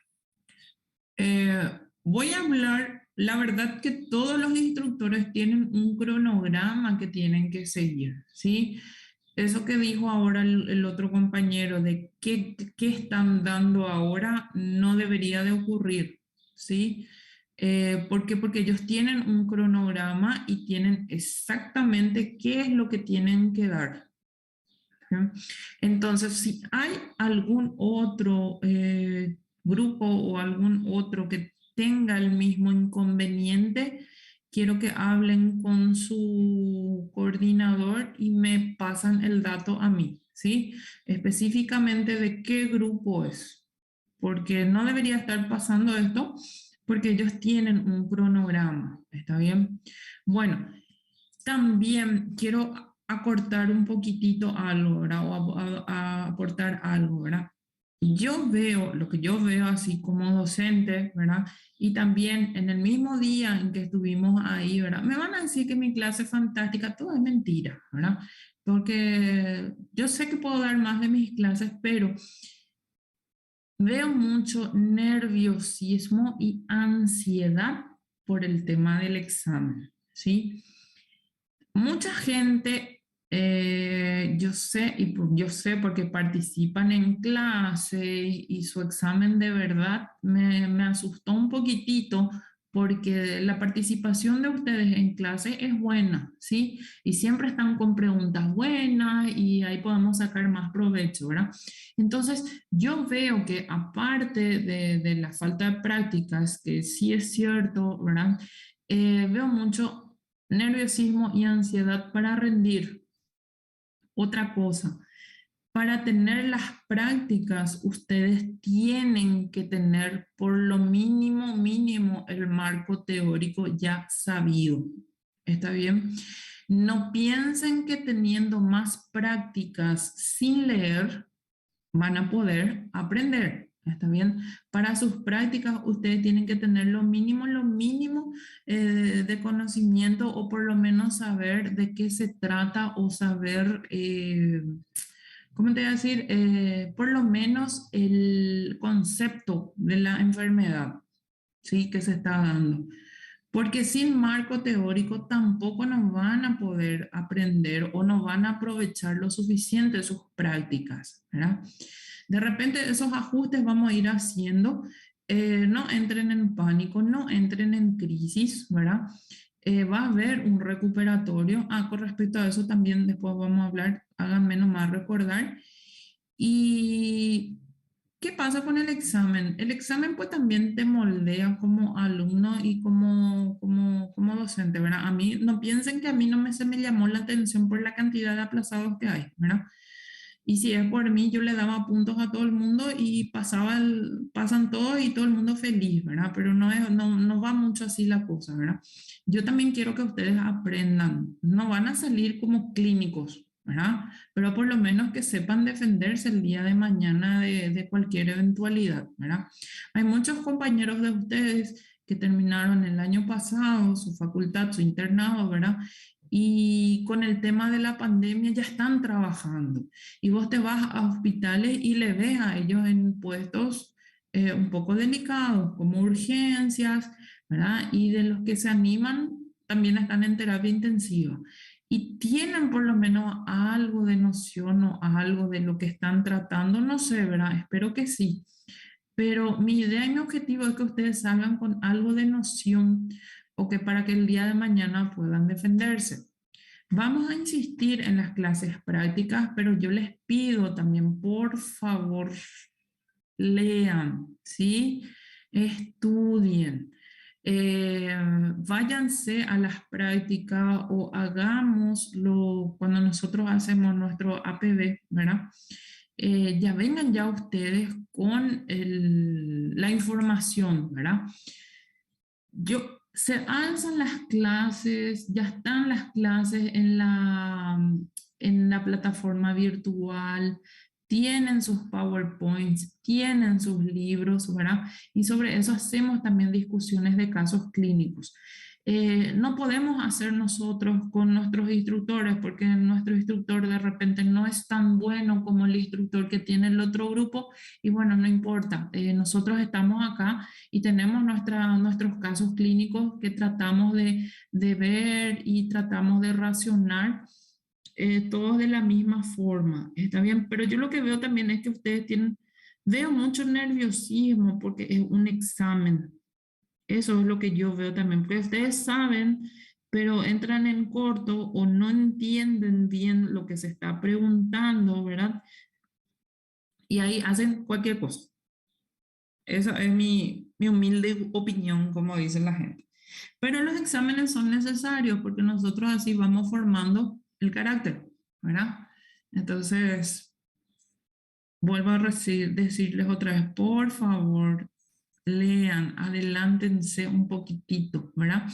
S1: Voy a hablar, la verdad que todos los instructores tienen un cronograma que tienen que seguir, ¿sí? Eso que dijo ahora el otro compañero de qué están dando ahora no debería de ocurrir, ¿sí? ¿Por qué? Porque ellos tienen un cronograma y tienen exactamente qué es lo que tienen que dar. ¿Sí? Entonces, si hay algún otro grupo o algún otro que tenga el mismo inconveniente, quiero que hablen con su coordinador y me pasan el dato a mí, ¿sí? Específicamente de qué grupo es, porque no debería estar pasando esto, porque ellos tienen un cronograma, ¿está bien? Bueno, también quiero acortar un poquitito algo, ¿verdad? O a aportar algo, ¿verdad? Yo veo, lo que yo veo así como docente, ¿verdad? Y también en el mismo día en que estuvimos ahí, ¿verdad? Me van a decir que mi clase es fantástica, todo es mentira, ¿verdad? Porque yo sé que puedo dar más de mis clases, pero veo mucho nerviosismo y ansiedad por el tema del examen, ¿sí? Mucha gente, yo sé porque participan en clase y su examen de verdad me asustó un poquitito porque la participación de ustedes en clase es buena, ¿sí? Y siempre están con preguntas buenas y ahí podemos sacar más provecho, ¿verdad? Entonces, yo veo que aparte de la falta de prácticas, que sí es cierto, ¿verdad? Veo mucho nerviosismo y ansiedad para rendir. Otra cosa, para tener las prácticas, ustedes tienen que tener por lo mínimo el marco teórico ya sabido. ¿Está bien? No piensen que teniendo más prácticas sin leer van a poder aprender. ¿Está bien? Para sus prácticas ustedes tienen que tener lo mínimo de conocimiento o por lo menos saber de qué se trata o saber, ¿cómo te voy a decir? Por lo menos el concepto de la enfermedad, ¿sí? Que se está dando. Porque sin marco teórico tampoco nos van a poder aprender o no van a aprovechar lo suficiente sus prácticas, ¿verdad? De repente esos ajustes vamos a ir haciendo, no entren en pánico, no entren en crisis, ¿verdad? Va a haber un recuperatorio. Con respecto a eso también después vamos a hablar, háganme nomás recordar. Y ¿qué pasa con el examen? El examen pues también te moldea como alumno y como docente, ¿verdad? A mí, no piensen que a mí no se me llamó la atención por la cantidad de aplazados que hay, ¿verdad? Y si es por mí, yo le daba puntos a todo el mundo y pasan todos y todo el mundo feliz, ¿verdad? Pero no va mucho así la cosa, ¿verdad? Yo también quiero que ustedes aprendan. No van a salir como clínicos, ¿verdad? Pero por lo menos que sepan defenderse el día de mañana de cualquier eventualidad, ¿verdad? Hay muchos compañeros de ustedes que terminaron el año pasado su facultad, su internado, ¿verdad? Y con el tema de la pandemia ya están trabajando. Y vos te vas a hospitales y le ves a ellos en puestos un poco delicados, como urgencias, ¿verdad? Y de los que se animan, también están en terapia intensiva. Y tienen por lo menos algo de noción o algo de lo que están tratando, no sé, ¿verdad? Espero que sí. Pero mi idea y mi objetivo es que ustedes salgan con algo de noción o que para que el día de mañana puedan defenderse. Vamos a insistir en las clases prácticas, pero yo les pido también, por favor, lean, ¿sí? Estudien. Váyanse a las prácticas o hagámoslo cuando nosotros hacemos nuestro APB, ¿verdad? Ya vengan ya ustedes con la información, ¿verdad? Se alzan las clases, ya están las clases en la plataforma virtual, tienen sus PowerPoints, tienen sus libros, ¿verdad? Y sobre eso hacemos también discusiones de casos clínicos. No podemos hacer nosotros con nuestros instructores porque nuestro instructor de repente no es tan bueno como el instructor que tiene el otro grupo y bueno, no importa, nosotros estamos acá y tenemos nuestros casos clínicos que tratamos de ver y tratamos de racionar todos de la misma forma, está bien, pero yo lo que veo también es que ustedes veo mucho nerviosismo porque es un examen. Eso es lo que yo veo también, porque ustedes saben, pero entran en corto o no entienden bien lo que se está preguntando, ¿verdad? Y ahí hacen cualquier cosa. Esa es mi humilde opinión, como dice la gente. Pero los exámenes son necesarios porque nosotros así vamos formando el carácter, ¿verdad? Entonces, vuelvo a decirles otra vez, por favor, lean, adelántense un poquitito, ¿verdad?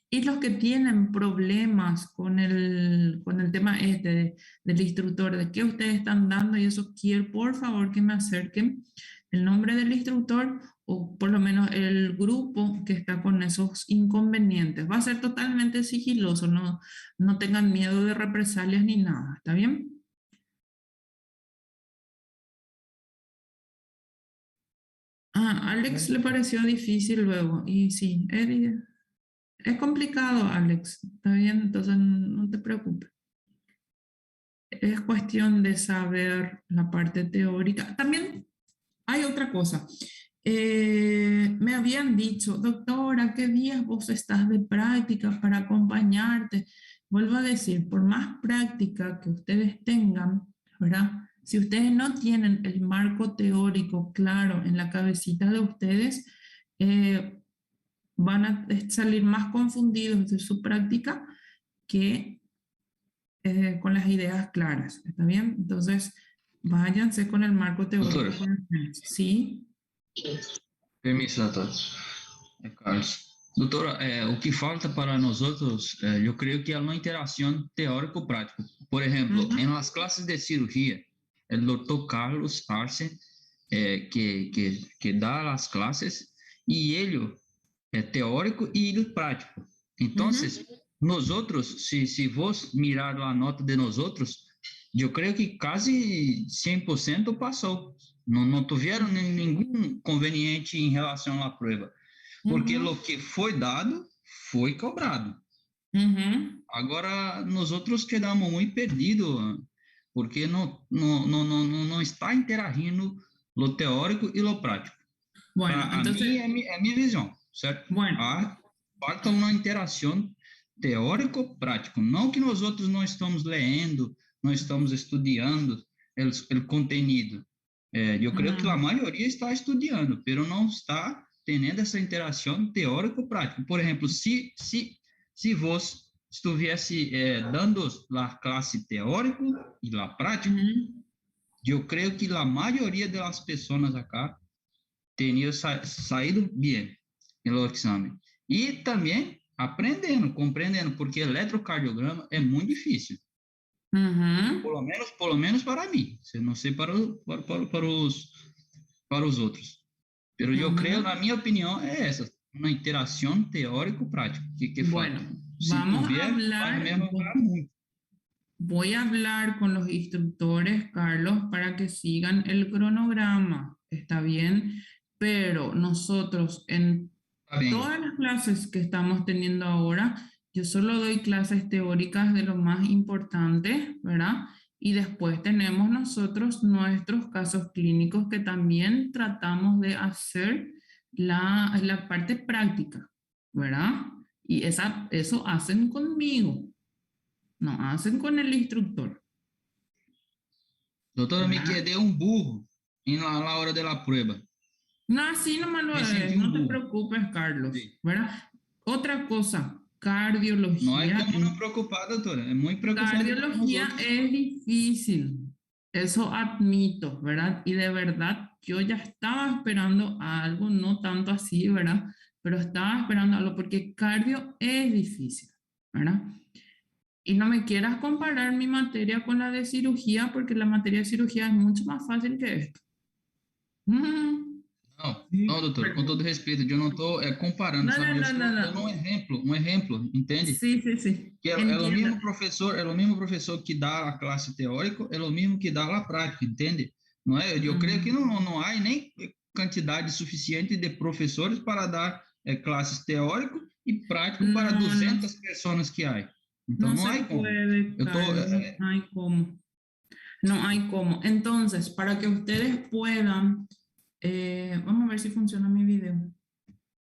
S1: Y los que tienen problemas con el tema del instructor, de qué ustedes están dando y eso, quiero por favor que me acerquen el nombre del instructor o por lo menos el grupo que está con esos inconvenientes. Va a ser totalmente sigiloso, no tengan miedo de represalias ni nada, ¿está bien? Alex le pareció difícil luego y sí, es complicado, Alex, ¿está bien? Entonces no te preocupes. Es cuestión de saber la parte teórica. También hay otra cosa. Me habían dicho, doctora, ¿qué días vos estás de práctica para acompañarte? Vuelvo a decir, por más práctica que ustedes tengan, ¿verdad? Si ustedes no tienen el marco teórico claro en la cabecita de ustedes, van a salir más confundidos de su práctica que con las ideas claras, ¿está bien? Entonces, váyanse con el marco teórico.
S5: Doctora.
S1: Sí.
S5: Permiso a todos. É Carlos. Doutora, o que falta para nós outros, eu creio que é uma interação teórico-prática. Por exemplo,
S1: Ujú.
S5: em las clases de cirurgia, o doutor Carlos Arce, que dá as classes, e ele é teórico e ele prático. Então,
S1: Ujú.
S5: nós outros, se vos mirar a nota de nós outros, eu creio que quase 100% passou. Não tiveram nenhum conveniente em relação à prova, porque
S1: Ujú.
S5: o que foi dado foi cobrado.
S1: Ujú.
S5: Agora, nós outros quedamos muito perdidos, porque não está interagindo o teórico e o prático.
S1: Bueno,
S5: Para mim,
S1: entonces,
S5: é minha visão, certo?
S1: bueno,
S5: Falta uma interação teórico-prático. Não que nós outros não estamos lendo, não estamos estudando o conteúdo. Eu creio que a
S1: mm,
S5: maioria está estudando, mas não está tendo essa interação teórico-prática. Por exemplo, se você estivesse dando a classe teórico e a prática,
S1: ujú.
S5: eu creio que a maioria das pessoas acá teria saído bem no exame. E também aprendendo, compreendendo, porque eletrocardiograma é muito difícil.
S1: Ujú.
S5: Pelo menos para mim. Não sei para os outros. Mas eu creio,
S1: Ujú.
S5: na minha opinião, é essa. Uma interação teórico-prática que
S1: Bueno,
S5: falta. Se
S1: vamos a
S5: tiver, vai
S1: hablar,
S5: melhorar muito.
S1: voy a hablar con los instructores, Carlos, para que sigan el cronograma, ¿está bien? Pero nosotros en
S5: Tá bem.
S1: todas las clases que estamos teniendo ahora, yo solo doy clases teóricas de lo más importante, ¿verdad? Y después tenemos nosotros nuestros casos clínicos que también tratamos de hacer la parte práctica, ¿verdad? Y eso hacen conmigo, no hacen con el instructor,
S5: Doutora, me
S1: ¿verdad?
S5: quedei burro na hora da prova.
S1: No, así nomás lo
S5: Me
S1: es,
S5: senti
S1: no te
S5: burro.
S1: preocupes, Carlos,
S5: Sim.
S1: ¿verdad? Otra cosa,
S5: Não é
S1: cardiología.
S5: como não preocupar, doutora. É muito preocupado para nós
S1: Cardiología
S5: outros.
S1: es difícil, eso admito, ¿verdad? Y de verdad yo ya estaba esperando algo, no tanto así, ¿verdad? Pero estaba esperando algo porque cardio es difícil, ¿verdad? Y no me quieras comparar mi materia con la de cirugía porque la materia de cirugía es mucho más fácil que esto. Mm,
S5: Não, doutor, com todo respeito, eu não estou comparando,
S1: No, no,
S5: sabe? Eu
S1: no, no,
S5: estou dando
S1: no.
S5: um exemplo, entende?
S1: Sí, sí, sí,
S5: Que é
S1: entiendo.
S5: o mesmo professor que dá a classe teórica, é o mesmo que dá a prática, entende? Não é? Eu creio que não há nem quantidade suficiente de professores para dar classes teórico e prático para
S1: No, no,
S5: 200 pessoas que há. Então
S1: no
S5: não
S1: se
S5: há como.
S1: puede,
S5: Eu tô,
S1: Carlos, no hay cómo. No hay cómo. Entonces, para que ustedes puedan, vamos a ver si funciona mi video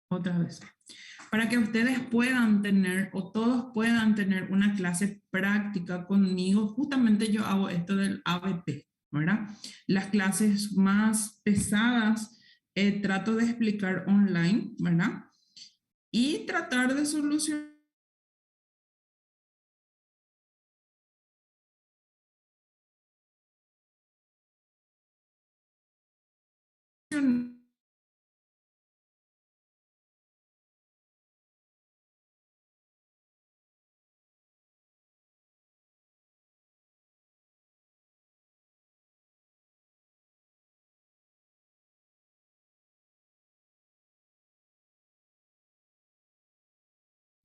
S1: otra vez. Para que ustedes puedan tener o todos puedan tener una clase práctica conmigo, justamente yo hago esto del ABP, ¿verdad? Las clases más pesadas trato de explicar online, ¿verdad? Y tratar de solucionar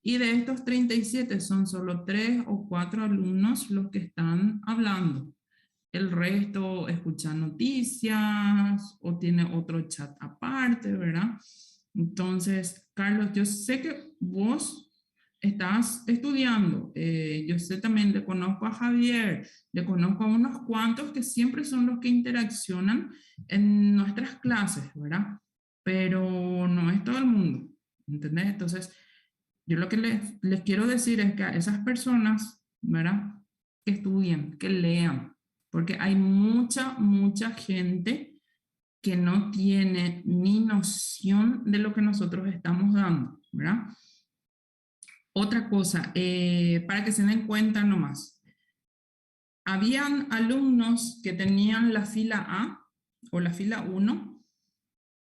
S1: y de estos 37 son solo 3 o 4 alumnos los que están hablando. El resto escucha noticias o tiene otro chat aparte, ¿verdad? Entonces, Carlos, yo sé que vos estás estudiando. Yo sé también, le conozco a Javier, le conozco a unos cuantos que siempre son los que interaccionan en nuestras clases, ¿verdad? Pero no es todo el mundo, ¿entendés? Entonces, yo lo que les quiero decir es que a esas personas, ¿verdad? Que estudien, que lean, porque hay mucha gente que no tiene ni noción de lo que nosotros estamos dando, ¿verdad? Otra cosa, para que se den cuenta nomás, habían alumnos que tenían la fila A o la fila 1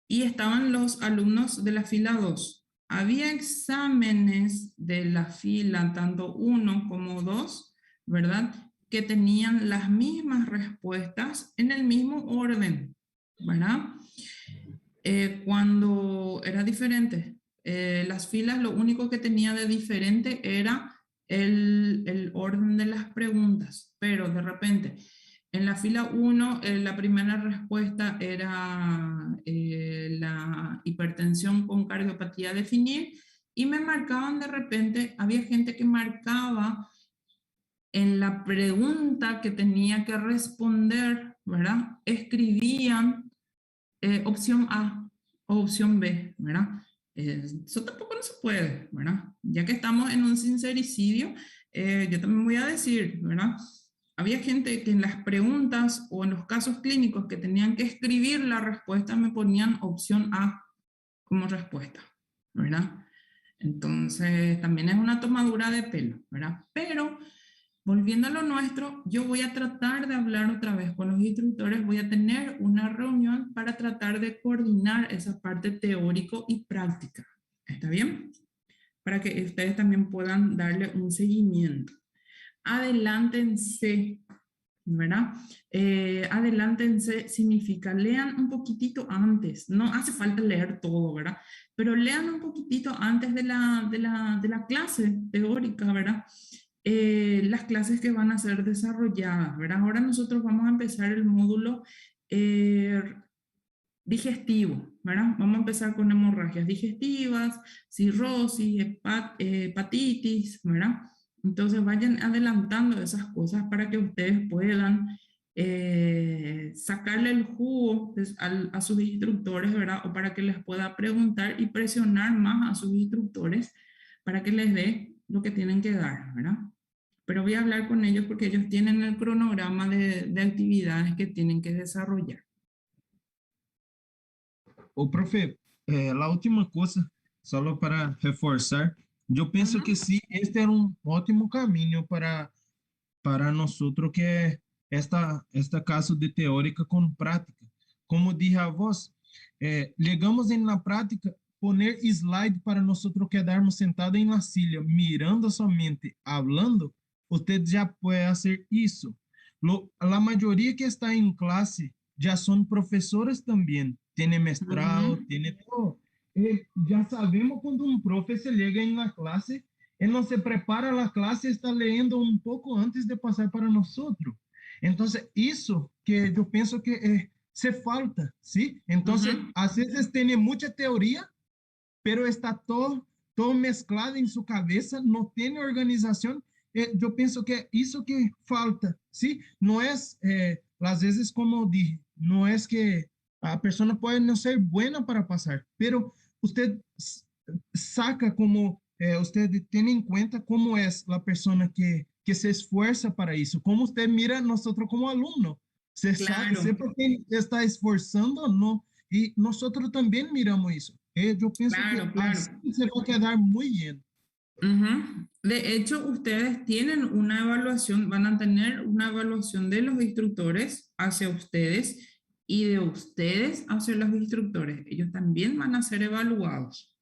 S1: y estaban los alumnos de la fila 2. había exámenes de la fila, tanto 1 como 2, ¿verdad? Que tenían las mismas respuestas en el mismo orden, ¿verdad? Cuando era diferente, las filas lo único que tenía de diferente era el orden de las preguntas, pero de repente en la fila 1 la primera respuesta era la hipertensión con cardiopatía a definir y me marcaban de repente, había gente que marcaba en la pregunta que tenía que responder, ¿verdad? Escribían opción A o opción B, ¿verdad? Eso tampoco no se puede, ¿verdad? Ya que estamos en un sincericidio, yo también voy a decir, ¿verdad? Había gente que en las preguntas o en los casos clínicos que tenían que escribir la respuesta me ponían opción A como respuesta, ¿verdad? Entonces también es una tomadura de pelo, ¿verdad? Pero volviendo a lo nuestro, yo voy a tratar de hablar otra vez con los instructores, voy a tener una reunión para tratar de coordinar esa parte teórico y práctica. ¿Está bien? Para que ustedes también puedan darle un seguimiento. Adelántense, ¿verdad? Adelántense significa lean un poquitito antes, no hace falta leer todo, ¿verdad? Pero lean un poquitito antes de la clase teórica, ¿verdad? Las clases que van a ser desarrolladas, ¿verdad? Ahora nosotros vamos a empezar el módulo digestivo, ¿verdad? Vamos a empezar con hemorragias digestivas, cirrosis, hepatitis, ¿verdad? Entonces vayan adelantando esas cosas para que ustedes puedan sacarle el jugo a sus instructores, ¿verdad? O para que les pueda preguntar y presionar más a sus instructores para que les dé lo que tienen que dar, ¿verdad? Pero voy a hablar con ellos porque ellos tienen el cronograma de actividades que tienen que desarrollar.
S2: Ô, profe, a última coisa, só para reforçar, eu penso que sim, este era um ótimo caminho para nós que é esta caso de teórica com prática. Como dije a vós, legamos na prática poner slide para nós quedarmos sentados em la silla, mirando somente, hablando, você já pode fazer isso. A maioria que está em classe já são professores também, tem mestrado, tem todo. Já sabemos quando um professor chega em la classe, ele não se prepara a classe, está lendo um pouco antes de passar para nós. Então, isso que eu penso que se falta, ¿sí? Então, às vezes tem muita teoria, pero está todo mezclado em sua cabeça, não tem organização. Eu penso que é isso que falta, ¿sí? Não é, às vezes, como eu dije, não é que a pessoa pode não ser buena para passar, pero você saca como usted tiene en cuenta cómo es la persona que se esfuerza para eso, cómo usted mira a nosotros como alumno, se
S1: Claro.
S2: sabe por qué está esforzando o no, y nosotros también miramos eso. Yo pienso
S1: Claro,
S2: que así se va a quedar muy bien.
S1: De hecho, ustedes tienen una evaluación, van a tener una evaluación de los instructores hacia ustedes y de ustedes hacia los instructores. Ellos también van a ser evaluados.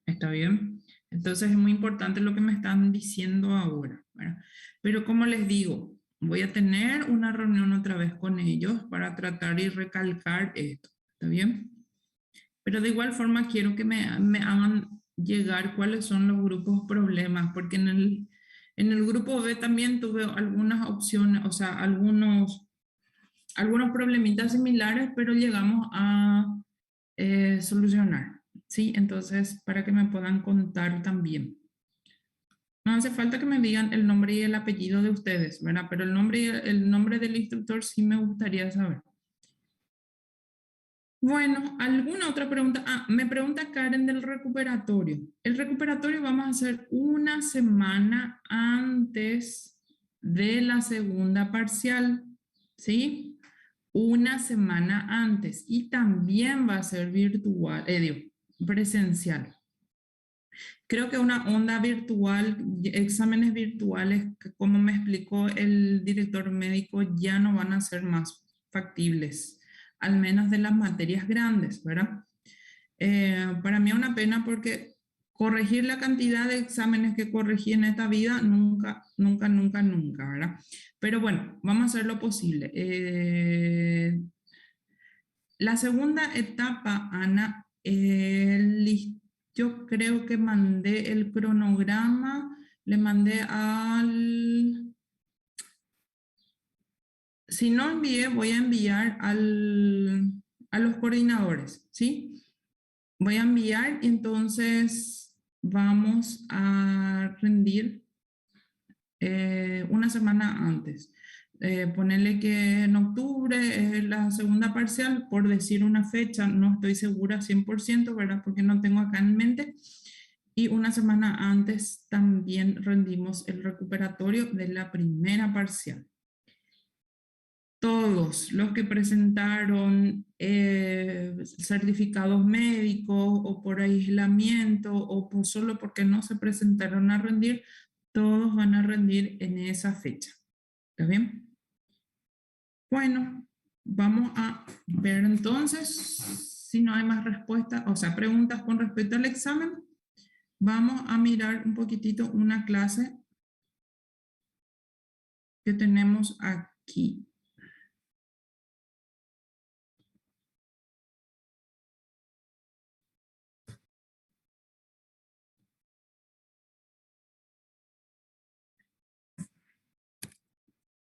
S1: ¿Está bien? Entonces es muy importante lo que me están diciendo ahora, ¿verdad? Pero como les digo, voy a tener una reunión otra vez con ellos para tratar y recalcar esto, ¿está bien? Pero de igual forma quiero que me hagan llegar cuáles son los grupos problemas, porque en el grupo B también tuve algunas opciones, o sea, algunos problemitas similares, pero llegamos a solucionar. Sí, entonces para que me puedan contar también. No hace falta que me digan el nombre y el apellido de ustedes, ¿verdad? Pero el nombre del instructor sí me gustaría saber. Bueno, ¿alguna otra pregunta? Me pregunta Karen del recuperatorio. El recuperatorio vamos a hacer una semana antes de la segunda parcial, ¿sí? Una semana antes. Y también va a ser virtual, presencial. Creo que una onda virtual, exámenes virtuales, como me explicó el director médico, ya no van a ser más factibles, al menos de las materias grandes, ¿verdad? Para mí es una pena porque corregir la cantidad de exámenes que corregí en esta vida, nunca, nunca, nunca, nunca, ¿verdad? Pero bueno, vamos a hacer lo posible. La segunda etapa, Ana, yo creo que mandé el cronograma, le mandé al... Si no envié, voy a enviar a los coordinadores, ¿sí? Voy a enviar y entonces vamos a rendir una semana antes. Ponerle que en octubre es la segunda parcial, por decir una fecha, no estoy segura 100%, ¿verdad? Porque no tengo acá en mente. Y una semana antes también rendimos el recuperatorio de la primera parcial. Todos los que presentaron certificados médicos o por aislamiento o solo porque no se presentaron a rendir, todos van a rendir en esa fecha. ¿Está bien? Bueno, vamos a ver entonces si no hay más respuestas, o sea, preguntas con respecto al examen. Vamos a mirar un poquitito una clase que tenemos aquí.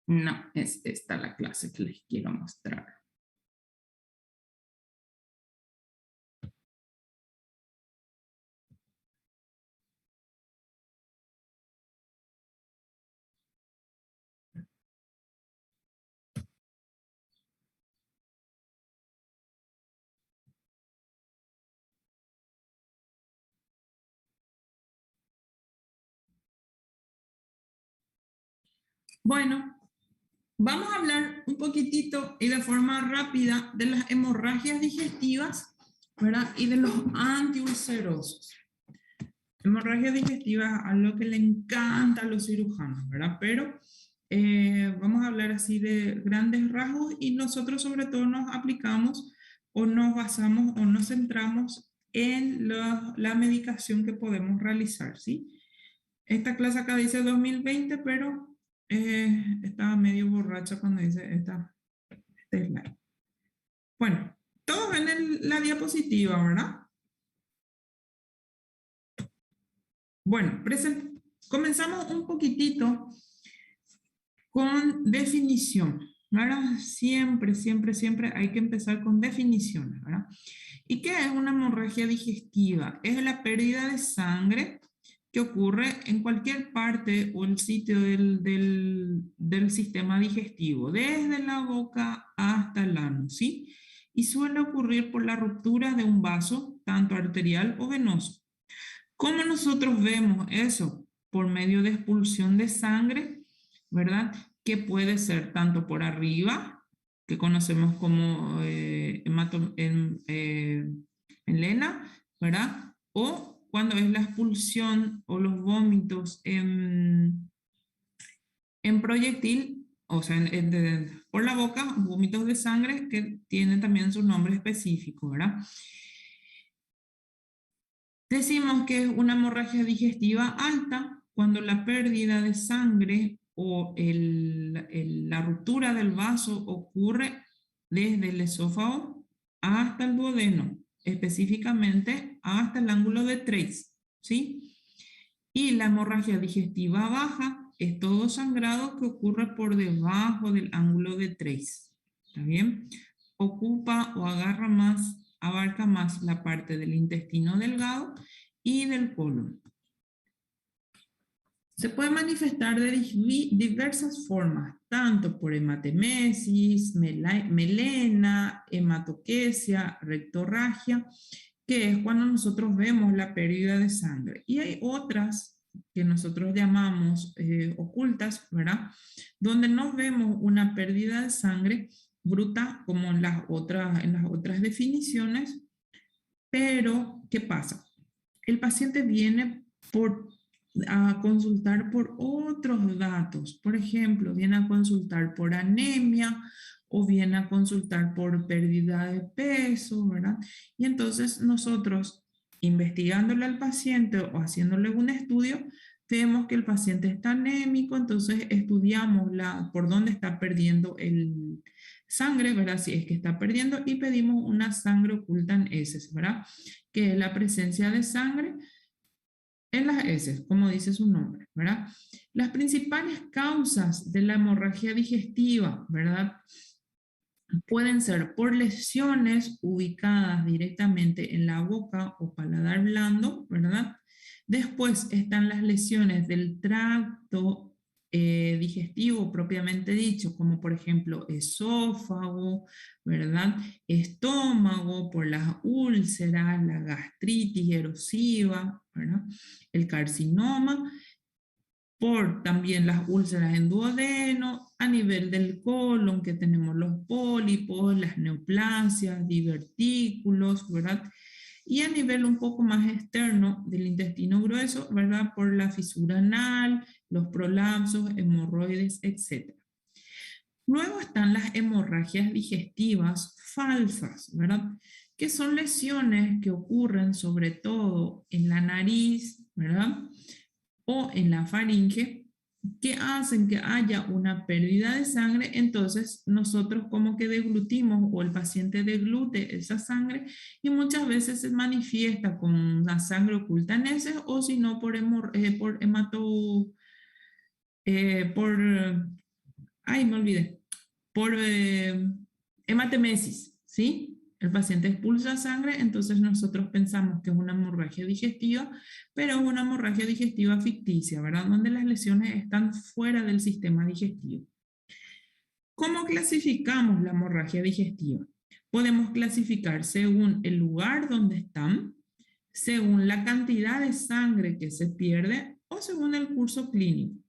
S1: No, es esta la clase que les quiero mostrar. Bueno, vamos a hablar un poquitito y de forma rápida de las hemorragias digestivas, ¿verdad? Y de los antiulcerosos. Hemorragias digestivas, algo que le encanta a los cirujanos, ¿verdad? Pero vamos a hablar así de grandes rasgos y nosotros sobre todo nos aplicamos o nos basamos o nos centramos en la medicación que podemos realizar, ¿sí? Esta clase acá dice 2020, pero estaba medio borracha cuando dice esta slide. Bueno, todos ven la diapositiva, ¿verdad? Bueno, comenzamos un poquitito con definición, ¿verdad? Siempre, siempre, siempre hay que empezar con definiciones, ¿verdad? ¿Y qué es una hemorragia digestiva? Es la pérdida de sangre que ocurre en cualquier parte o el sitio del sistema digestivo, desde la boca hasta el ano, ¿sí? Y suele ocurrir por la ruptura de un vaso, tanto arterial o venoso. ¿Cómo nosotros vemos eso? Por medio de expulsión de sangre, ¿verdad? Que puede ser tanto por arriba, que conocemos como melena, ¿verdad? O cuando es la expulsión o los vómitos en proyectil, o sea, por la boca, vómitos de sangre que tienen también su nombre específico, ¿verdad? Decimos que es una hemorragia digestiva alta cuando la pérdida de sangre o la ruptura del vaso ocurre desde el esófago hasta el duodeno, específicamente hasta el ángulo de Treitz, ¿sí? Y la hemorragia digestiva baja es todo sangrado que ocurre por debajo del ángulo de Treitz, ¿está bien? Ocupa o abarca más la parte del intestino delgado y del colon. Se puede manifestar de diversas formas, tanto por hematemesis, melena, hematoquesia, rectorragia, que es cuando nosotros vemos la pérdida de sangre. Y hay otras que nosotros llamamos ocultas, ¿verdad? Donde no vemos una pérdida de sangre bruta como en las otras definiciones, pero ¿qué pasa? El paciente viene a consultar por otros datos. Por ejemplo, viene a consultar por anemia o viene a consultar por pérdida de peso, ¿verdad? Y entonces nosotros investigándole al paciente o haciéndole un estudio, vemos que el paciente está anémico, entonces estudiamos por dónde está perdiendo el sangre, ¿verdad? Si es que está perdiendo, y pedimos una sangre oculta en heces, ¿verdad? Que es la presencia de sangre en las heces, como dice su nombre, ¿verdad? Las principales causas de la hemorragia digestiva, ¿verdad? Pueden ser por lesiones ubicadas directamente en la boca o paladar blando, ¿verdad? Después están las lesiones del tracto digestivo propiamente dicho, como por ejemplo esófago, ¿verdad? Estómago, por las úlceras, la gastritis erosiva, ¿verdad? El carcinoma, por también las úlceras en duodeno, a nivel del colon que tenemos los pólipos, las neoplasias, divertículos, ¿verdad? Y a nivel un poco más externo del intestino grueso, ¿verdad? Por la fisura anal, los prolapsos, hemorroides, etc. Luego están las hemorragias digestivas falsas, ¿verdad? Que son lesiones que ocurren sobre todo en la nariz, ¿verdad? O en la faringe, que hacen que haya una pérdida de sangre, entonces nosotros como que deglutimos o el paciente deglute esa sangre y muchas veces se manifiesta con una sangre oculta en heces o si no por hemato, por, ay me olvidé, por hematemesis, ¿sí? El paciente expulsa sangre, entonces nosotros pensamos que es una hemorragia digestiva, pero es una hemorragia digestiva ficticia, ¿verdad? Donde las lesiones están fuera del sistema digestivo. ¿Cómo clasificamos la hemorragia digestiva? Podemos clasificar según el lugar donde están, según la cantidad de sangre que se pierde o según el curso clínico.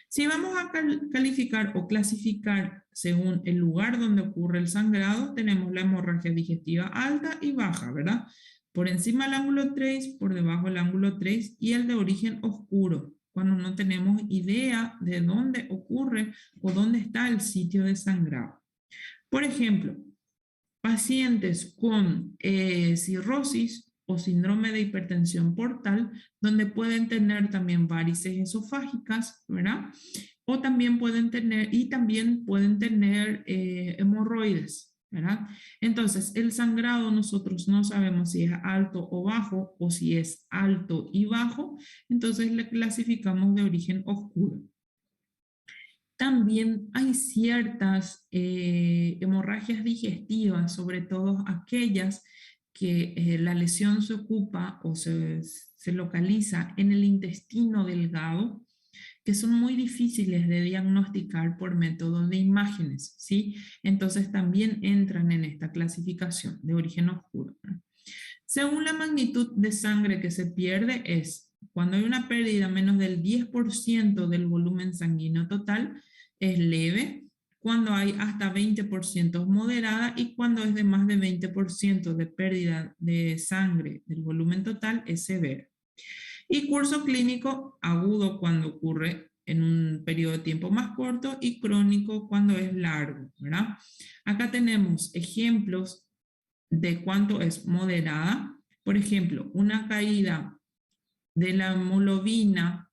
S1: Si vamos a calificar o clasificar según el lugar donde ocurre el sangrado, tenemos la hemorragia digestiva alta y baja, ¿verdad? Por encima del ángulo 3, por debajo del ángulo 3 y el de origen oscuro, cuando no tenemos idea de dónde ocurre o dónde está el sitio de sangrado. Por ejemplo, pacientes con cirrosis o síndrome de hipertensión portal, donde pueden tener también varices esofágicas, ¿verdad? O también pueden tener, hemorroides, ¿verdad? Entonces, el sangrado nosotros no sabemos si es alto o bajo, o si es alto y bajo, entonces le clasificamos de origen oscuro. También hay ciertas hemorragias digestivas, sobre todo aquellas que la lesión se ocupa o se localiza en el intestino delgado, que son muy difíciles de diagnosticar por métodos de imágenes, ¿sí? Entonces también entran en esta clasificación de origen oscuro, ¿no? Según la magnitud de sangre que se pierde es, cuando hay una pérdida menos del 10% del volumen sanguíneo total, es leve, cuando hay hasta 20% es moderada y cuando es de más de 20% de pérdida de sangre del volumen total es severa. Y curso clínico agudo cuando ocurre en un periodo de tiempo más corto y crónico cuando es largo, ¿verdad? Acá tenemos ejemplos de cuánto es moderada. Por ejemplo, una caída de la hemoglobina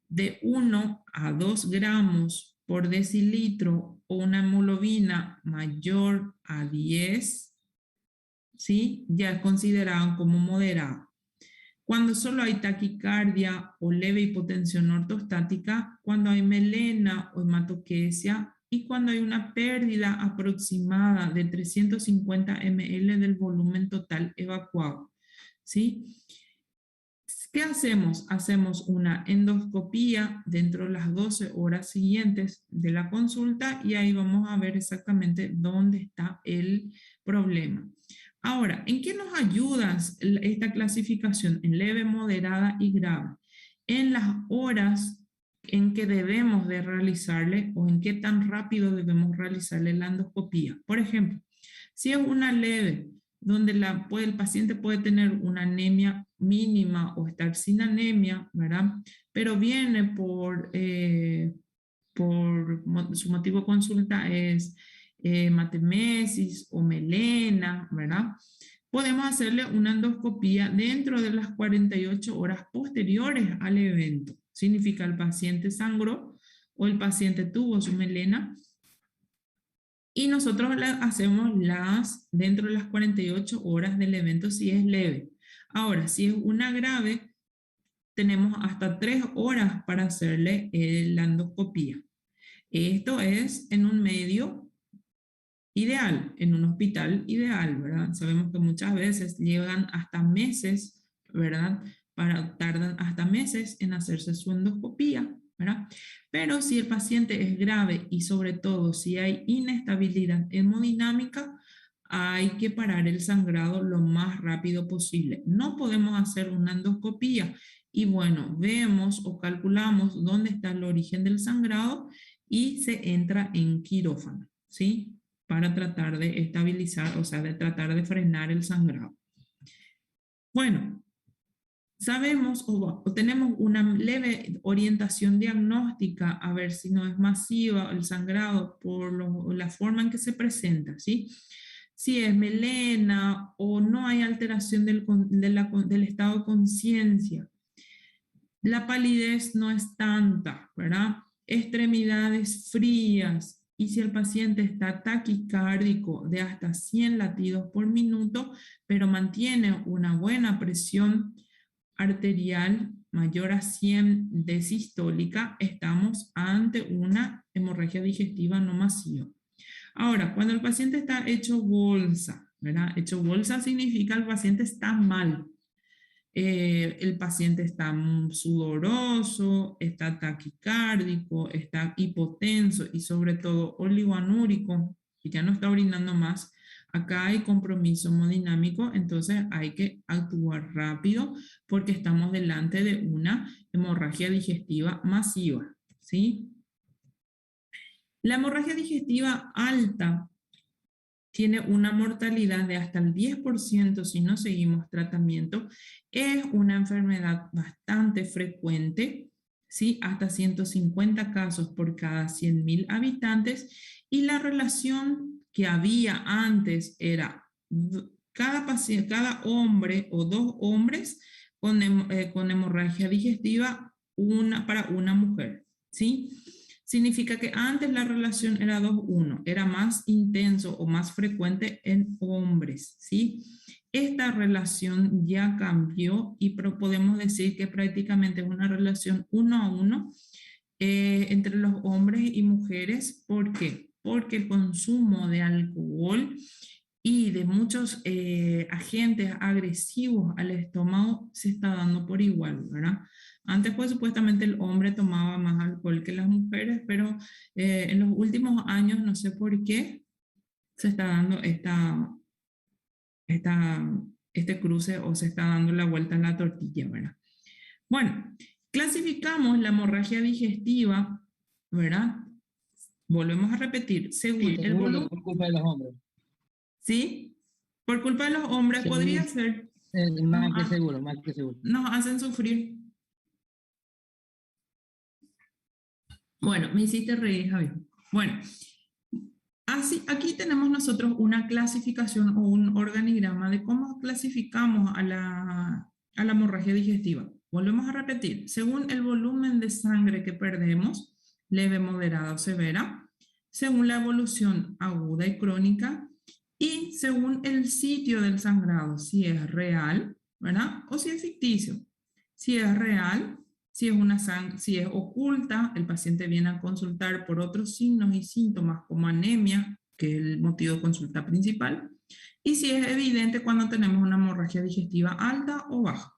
S1: de 1 a 2 gramos por decilitro o una hemoglobina mayor a 10, ¿sí? Ya es considerado como moderada. Cuando solo hay taquicardia o leve hipotensión ortostática, cuando hay melena o hematoquesia y cuando hay una pérdida aproximada de 350 ml del volumen total evacuado, ¿sí? ¿Qué hacemos? Hacemos una endoscopía dentro de las 12 horas siguientes de la consulta y ahí vamos a ver exactamente dónde está el problema. Ahora, ¿en qué nos ayuda esta clasificación en leve, moderada y grave? En las horas en que debemos de realizarle o en qué tan rápido debemos realizarle la endoscopía. Por ejemplo, si es una leve, donde el paciente puede tener una anemia mínima o estar sin anemia, ¿verdad? Pero viene su motivo de consulta es hematemesis o melena, ¿verdad? podemos hacerle una endoscopía dentro de las 48 horas posteriores al evento. Significa el paciente sangró o el paciente tuvo su melena y nosotros le hacemos dentro de las 48 horas del evento si es leve. Ahora, si es una grave, tenemos hasta 3 horas para hacerle la endoscopía. Esto es en un medio ideal, en un hospital ideal, ¿verdad? Sabemos que muchas veces llegan hasta meses, ¿verdad? Tardan hasta meses en hacerse su endoscopía, ¿verdad? Pero si el paciente es grave y sobre todo si hay inestabilidad hemodinámica, hay que parar el sangrado lo más rápido posible. No podemos hacer una endoscopía y bueno, vemos o calculamos dónde está el origen del sangrado y se entra en quirófano, ¿sí? Para tratar de estabilizar, o sea, de tratar de frenar el sangrado. Bueno, sabemos o tenemos una leve orientación diagnóstica a ver si no es masiva el sangrado por la forma en que se presenta, ¿sí? Si es melena o no hay alteración del estado de conciencia. La palidez no es tanta, ¿verdad? Extremidades frías, y si el paciente está taquicárdico de hasta 100 latidos por minuto, pero mantiene una buena presión arterial mayor a 100 de sistólica, estamos ante una hemorragia digestiva no masiva. Ahora, cuando el paciente está hecho bolsa, ¿verdad? Hecho bolsa significa que el paciente está mal. El paciente está sudoroso, está taquicárdico, está hipotenso y sobre todo oligoanúrico, que ya no está orinando más. Acá hay compromiso hemodinámico, entonces hay que actuar rápido porque estamos delante de una hemorragia digestiva masiva, ¿sí? La hemorragia digestiva alta tiene una mortalidad de hasta el 10% si no seguimos tratamiento. Es una enfermedad bastante frecuente, ¿sí? Hasta 150 casos por cada 100.000 habitantes. Y la relación que había antes era cada paciente, cada hombre o 2 hombres con hemorragia digestiva para una mujer, ¿sí? Significa que antes la relación era 2:1, era más intenso o más frecuente en hombres, ¿sí? Esta relación ya cambió y podemos decir que prácticamente es una relación 1:1 entre los hombres y mujeres. ¿Por qué? Porque el consumo de alcohol y de muchos agentes agresivos al estómago se está dando por igual, ¿verdad? Antes, pues, supuestamente el hombre tomaba más alcohol que las mujeres, pero en los últimos años, no sé por qué, se está dando este cruce o se está dando la vuelta en la tortilla, ¿verdad? Bueno, clasificamos la hemorragia digestiva, ¿verdad? Volvemos a repetir, según el volumen.
S4: Por culpa de los hombres.
S1: ¿Sí? Por culpa de los hombres,
S4: Sí,
S1: podría ser.
S4: más que seguro, más que seguro.
S1: Nos hacen sufrir. Bueno, me hiciste reír, Javier. Bueno, así, aquí tenemos nosotros una clasificación o un organigrama de cómo clasificamos a la hemorragia digestiva. Volvemos a repetir, según el volumen de sangre que perdemos, leve, moderada o severa, según la evolución aguda y crónica, y según el sitio del sangrado, si es real, ¿verdad? O si es ficticio. Si es real, si es oculta, el paciente viene a consultar por otros signos y síntomas como anemia, que es el motivo de consulta principal, y si es evidente cuando tenemos una hemorragia digestiva alta o baja.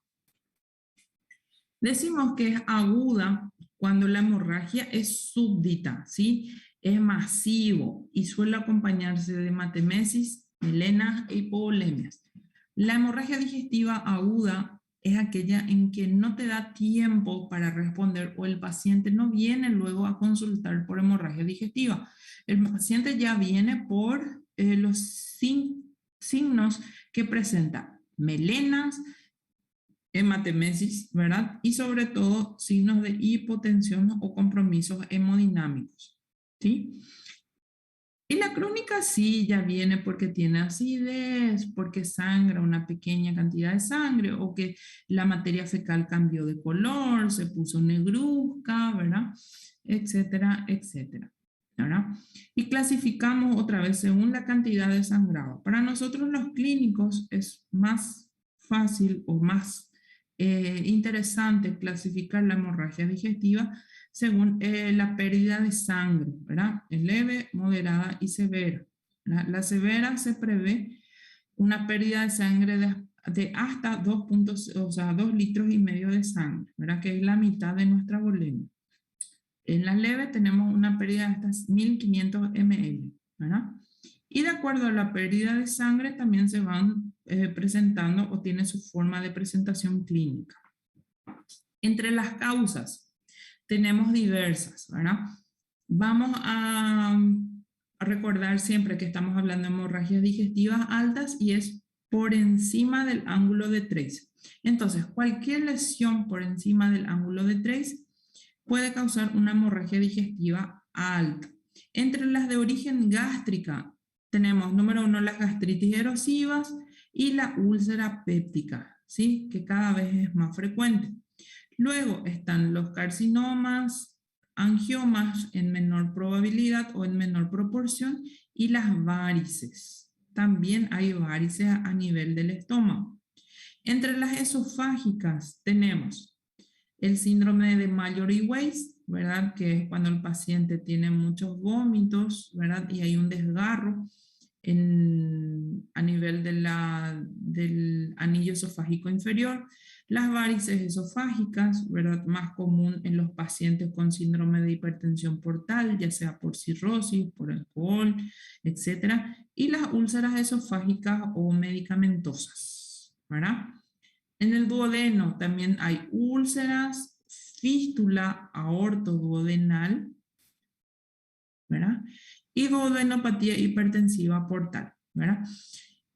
S1: Decimos que es aguda cuando la hemorragia es súbdita, ¿sí? Es masivo y suele acompañarse de hematemesis, melenas e hipovolemias. La hemorragia digestiva aguda es aquella en que no te da tiempo para responder o el paciente no viene luego a consultar por hemorragia digestiva. El paciente ya viene por los signos que presenta: melenas, hematemesis, ¿verdad? Y sobre todo signos de hipotensión o compromisos hemodinámicos, ¿sí? Y la crónica sí ya viene porque tiene acidez, porque sangra una pequeña cantidad de sangre o que la materia fecal cambió de color, se puso negruzca, ¿verdad? Etcétera, etcétera. ¿Verdad? Y clasificamos otra vez según la cantidad de sangrado. Para nosotros los clínicos es más fácil o más interesante clasificar la hemorragia digestiva según la pérdida de sangre, ¿verdad? Es leve, moderada y severa. La severa se prevé una pérdida de sangre de hasta 2 puntos, o sea, 2 litros y medio de sangre, ¿verdad? Que es la mitad de nuestra volemia. En la leve tenemos una pérdida de hasta 1500 ml, ¿verdad? Y de acuerdo a la pérdida de sangre también se van presentando o tiene su forma de presentación clínica. Entre las causas tenemos diversas, ¿verdad? Vamos a recordar siempre que estamos hablando de hemorragias digestivas altas y es por encima del ángulo de Trace. Entonces, cualquier lesión por encima del ángulo de Trace puede causar una hemorragia digestiva alta. Entre las de origen gástrica tenemos, número 1, las gastritis erosivas y la úlcera péptica, ¿sí? Que cada vez es más frecuente. Luego están los carcinomas, angiomas en menor probabilidad o en menor proporción y las varices. También hay varices a nivel del estómago. Entre las esofágicas tenemos el síndrome de Mallory-Weiss, ¿verdad? Que es cuando el paciente tiene muchos vómitos, ¿verdad? Y hay un desgarro a nivel del anillo esofágico inferior. Las varices esofágicas, ¿verdad? Más común en los pacientes con síndrome de hipertensión portal, ya sea por cirrosis, por alcohol, etc. Y las úlceras esofágicas o medicamentosas, ¿verdad? En el duodeno también hay úlceras, fístula aortoduodenal, ¿verdad? Y duodenopatía hipertensiva portal, ¿verdad?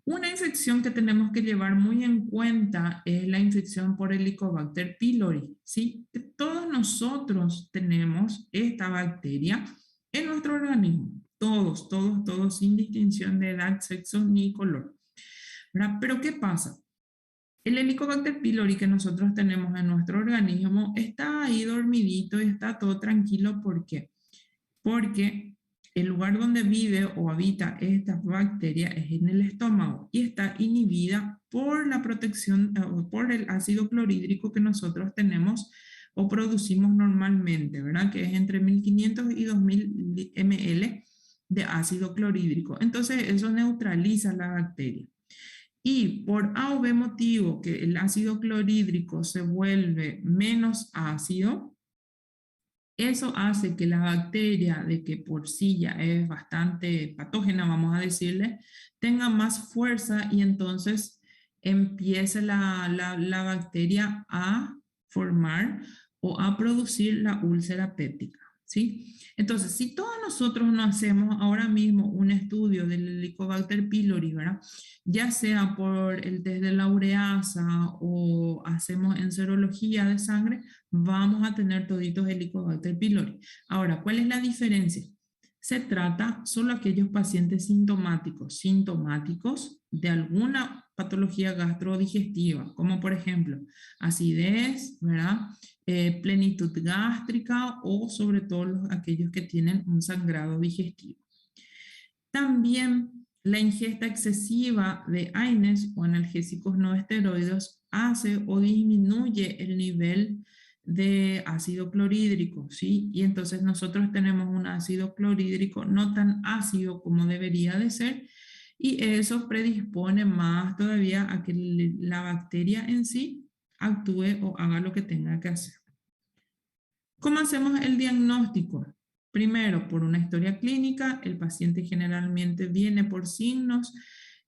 S1: Una infección que tenemos que llevar muy en cuenta es la infección por Helicobacter pylori, ¿sí? Que todos nosotros tenemos esta bacteria en nuestro organismo, todos, sin distinción de edad, sexo ni color, ¿verdad? Pero ¿qué pasa? El Helicobacter pylori que nosotros tenemos en nuestro organismo está ahí dormidito y está todo tranquilo. ¿Por qué? Porque el lugar donde vive o habita esta bacteria es en el estómago y está inhibida por la protección o por el ácido clorhídrico que nosotros tenemos o producimos normalmente, ¿verdad? Que es entre 1500 y 2000 ml de ácido clorhídrico. Entonces eso neutraliza la bacteria. Y por A o B motivo que el ácido clorhídrico se vuelve menos ácido, eso hace que la bacteria, de que por sí ya es bastante patógena, vamos a decirle, tenga más fuerza y entonces empiece la bacteria a formar o a producir la úlcera péptica, ¿sí? Entonces, si todos nosotros no hacemos ahora mismo un estudio del Helicobacter pylori, ¿verdad? Ya sea por el test de la ureasa o hacemos en serología de sangre, vamos a tener toditos Helicobacter pylori. Ahora, ¿cuál es la diferencia? Se trata solo aquellos pacientes sintomáticos de alguna patología gastrodigestiva, como por ejemplo acidez, ¿verdad? Plenitud gástrica o sobre todo aquellos que tienen un sangrado digestivo. También la ingesta excesiva de AINES o analgésicos no esteroides hace o disminuye el nivel de ácido clorhídrico, ¿sí? Y entonces nosotros tenemos un ácido clorhídrico no tan ácido como debería de ser y eso predispone más todavía a que la bacteria en sí actúe o haga lo que tenga que hacer. ¿Cómo hacemos el diagnóstico? Primero, por una historia clínica, el paciente generalmente viene por signos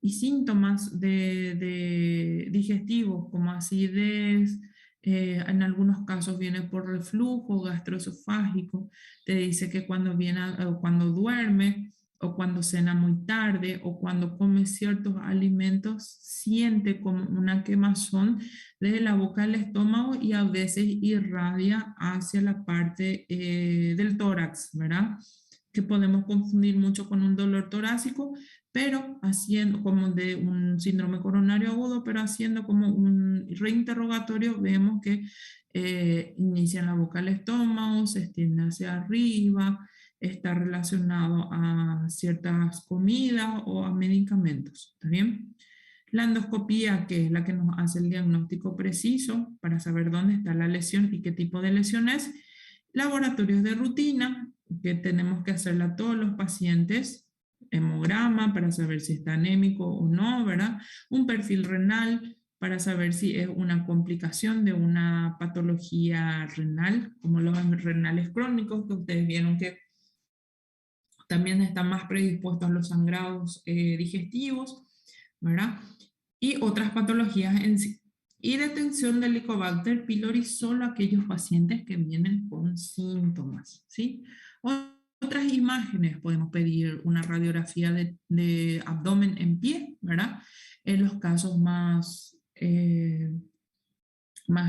S1: y síntomas de digestivos como acidez, en algunos casos viene por reflujo gastroesofágico, te dice que cuando viene o cuando duerme o cuando cena muy tarde o cuando come ciertos alimentos siente como una quemazón desde la boca al estómago y a veces irradia hacia la parte del tórax, ¿verdad? que podemos confundir mucho con un dolor torácico, pero haciendo como de un síndrome coronario agudo, pero haciendo como un reinterrogatorio, vemos que inicia en la boca del estómago, se extiende hacia arriba, está relacionado a ciertas comidas o a medicamentos, ¿está bien? La endoscopía, que es la que nos hace el diagnóstico preciso para saber dónde está la lesión y qué tipo de lesión es. Laboratorios de rutina, que tenemos que hacerle a todos los pacientes, hemograma para saber si está anémico o no, ¿verdad? Un perfil renal para saber si es una complicación de una patología renal, como los renales crónicos, que ustedes vieron que también están más predispuestos a los sangrados digestivos, ¿verdad? Y otras patologías en sí. Y detención del Helicobacter pylori solo aquellos pacientes que vienen con síntomas, ¿sí? Otras imágenes, podemos pedir una radiografía de abdomen en pie, ¿verdad? En los casos más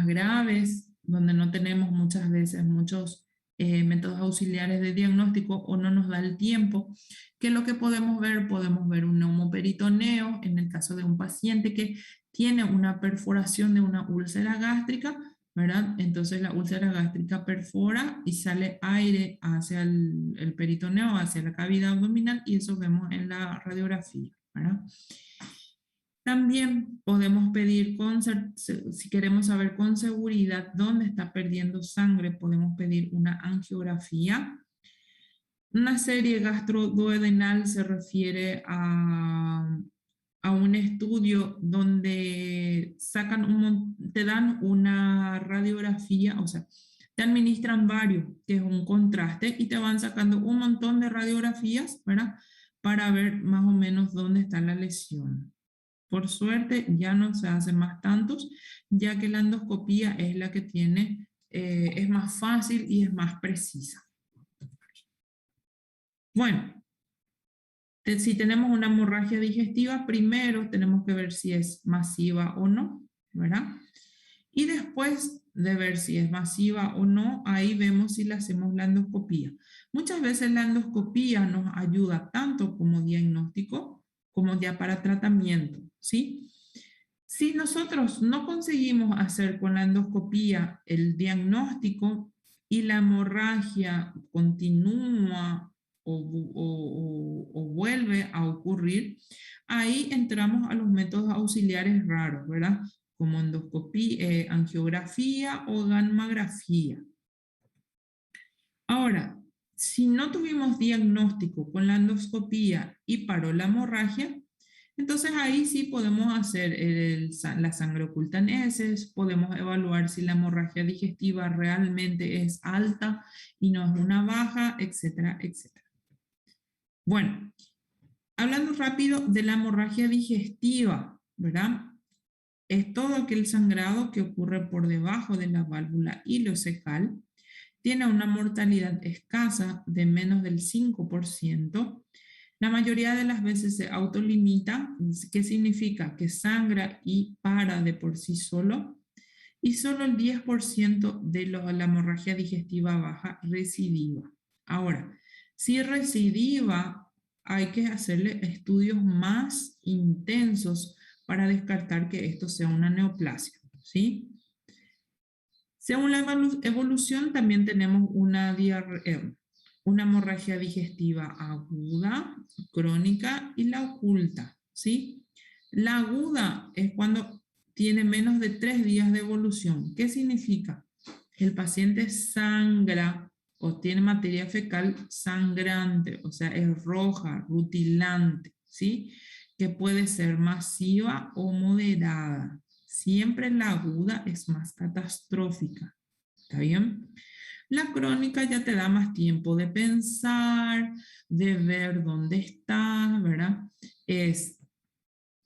S1: graves, donde no tenemos muchas veces muchos métodos auxiliares de diagnóstico o no nos da el tiempo, que lo que podemos ver un neumoperitoneo en el caso de un paciente que tiene una perforación de una úlcera gástrica, ¿verdad? Entonces la úlcera gástrica perfora y sale aire hacia el peritoneo, hacia la cavidad abdominal, y eso vemos en la radiografía, ¿verdad? También podemos pedir, si queremos saber con seguridad dónde está perdiendo sangre, podemos pedir una angiografía. Una serie gastroduodenal se refiere a un estudio donde te dan una radiografía, o sea, te administran varios, que es un contraste, y te van sacando un montón de radiografías, ¿verdad? Para ver más o menos dónde está la lesión. Por suerte ya no se hacen más tantos, ya que la endoscopía es la que tiene, es más fácil y es más precisa. Bueno, si tenemos una hemorragia digestiva, primero tenemos que ver si es masiva o no, ¿verdad? Y después de ver si es masiva o no, ahí vemos si le hacemos la endoscopía. Muchas veces la endoscopía nos ayuda tanto como diagnóstico como ya para tratamiento, ¿sí? Si nosotros no conseguimos hacer con la endoscopía el diagnóstico y la hemorragia continúa o vuelve a ocurrir, ahí entramos a los métodos auxiliares raros, ¿verdad? Como endoscopía, angiografía o gammagrafía. Ahora, si no tuvimos diagnóstico con la endoscopía y paró la hemorragia, entonces ahí sí podemos hacer la sangre oculta en heces, podemos evaluar si la hemorragia digestiva realmente es alta y no es una baja, etcétera, etcétera. Bueno, hablando rápido de la hemorragia digestiva, ¿verdad? Es todo aquel sangrado que ocurre por debajo de la válvula ileocecal, tiene una mortalidad escasa de menos del 5%. La mayoría de las veces se autolimita, que significa que sangra y para de por sí solo, y solo el 10% de la hemorragia digestiva baja recidiva. Ahora, si recidiva, hay que hacerle estudios más intensos para descartar que esto sea una neoplasia, ¿sí? Según la evolución, también tenemos una hemorragia digestiva aguda, crónica y la oculta, ¿sí? La aguda es cuando tiene menos de 3 días de evolución. ¿Qué significa? El paciente sangra o tiene materia fecal sangrante, o sea, es roja, rutilante, ¿sí? Que puede ser masiva o moderada. Siempre la aguda es más catastrófica. ¿Está bien? La crónica ya te da más tiempo de pensar, de ver dónde está, ¿verdad?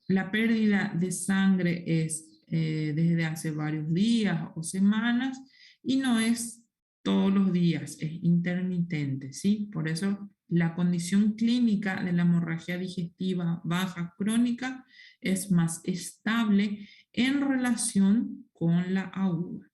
S1: La pérdida de sangre es desde hace varios días o semanas y no es todos los días, es intermitente, ¿sí? Por eso la condición clínica de la hemorragia digestiva baja crónica es más estable en relación con la aguda.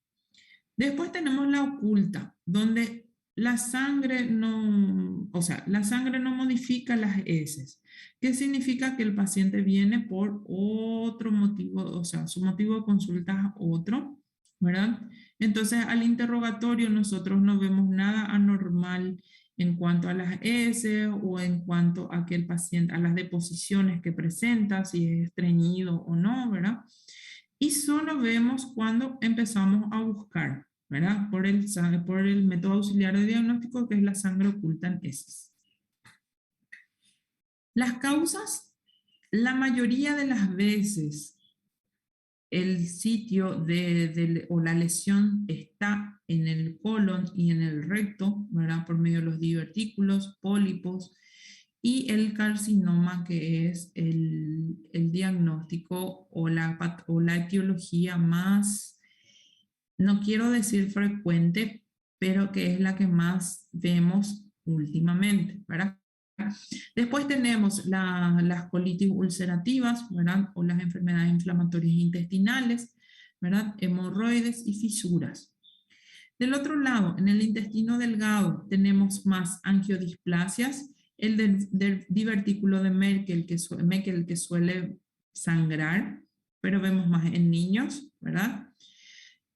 S1: Después tenemos la oculta, donde la sangre no, o sea, la sangre no modifica las heces. ¿Qué significa? Que el paciente viene por otro motivo, o sea, su motivo de consulta es otro, ¿verdad? Entonces, al interrogatorio nosotros no vemos nada anormal en cuanto a las heces o en cuanto a que el paciente, a las deposiciones que presenta, si es estreñido o no, ¿verdad? Y solo vemos cuando empezamos a buscar, ¿verdad? Por el método auxiliar de diagnóstico, que es la sangre oculta en heces. Las causas, la mayoría de las veces, el sitio o la lesión está en el colon y en el recto, ¿verdad? Por medio de los divertículos, pólipos, y el carcinoma, que es el diagnóstico o la etiología más, no quiero decir frecuente, pero que es la que más vemos últimamente, ¿verdad? Después tenemos las colitis ulcerativas, ¿verdad? O las enfermedades inflamatorias intestinales, ¿verdad? Hemorroides y fisuras. Del otro lado, en el intestino delgado tenemos más angiodisplasias, el del divertículo de Meckel que suele sangrar, pero vemos más en niños, ¿verdad?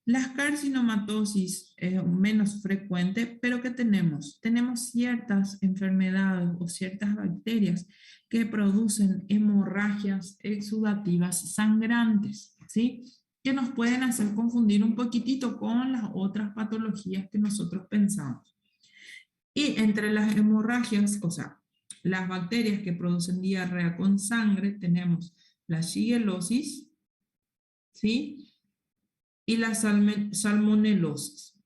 S1: Las carcinomatosis es menos frecuente, pero ¿qué tenemos? Tenemos ciertas enfermedades o ciertas bacterias que producen hemorragias exudativas sangrantes, ¿sí? Que nos pueden hacer confundir un poquitito con las otras patologías que nosotros pensamos. Y entre las hemorragias, o sea, las bacterias que producen diarrea con sangre, tenemos la shigellosis, ¿sí? Y la salmonelosis.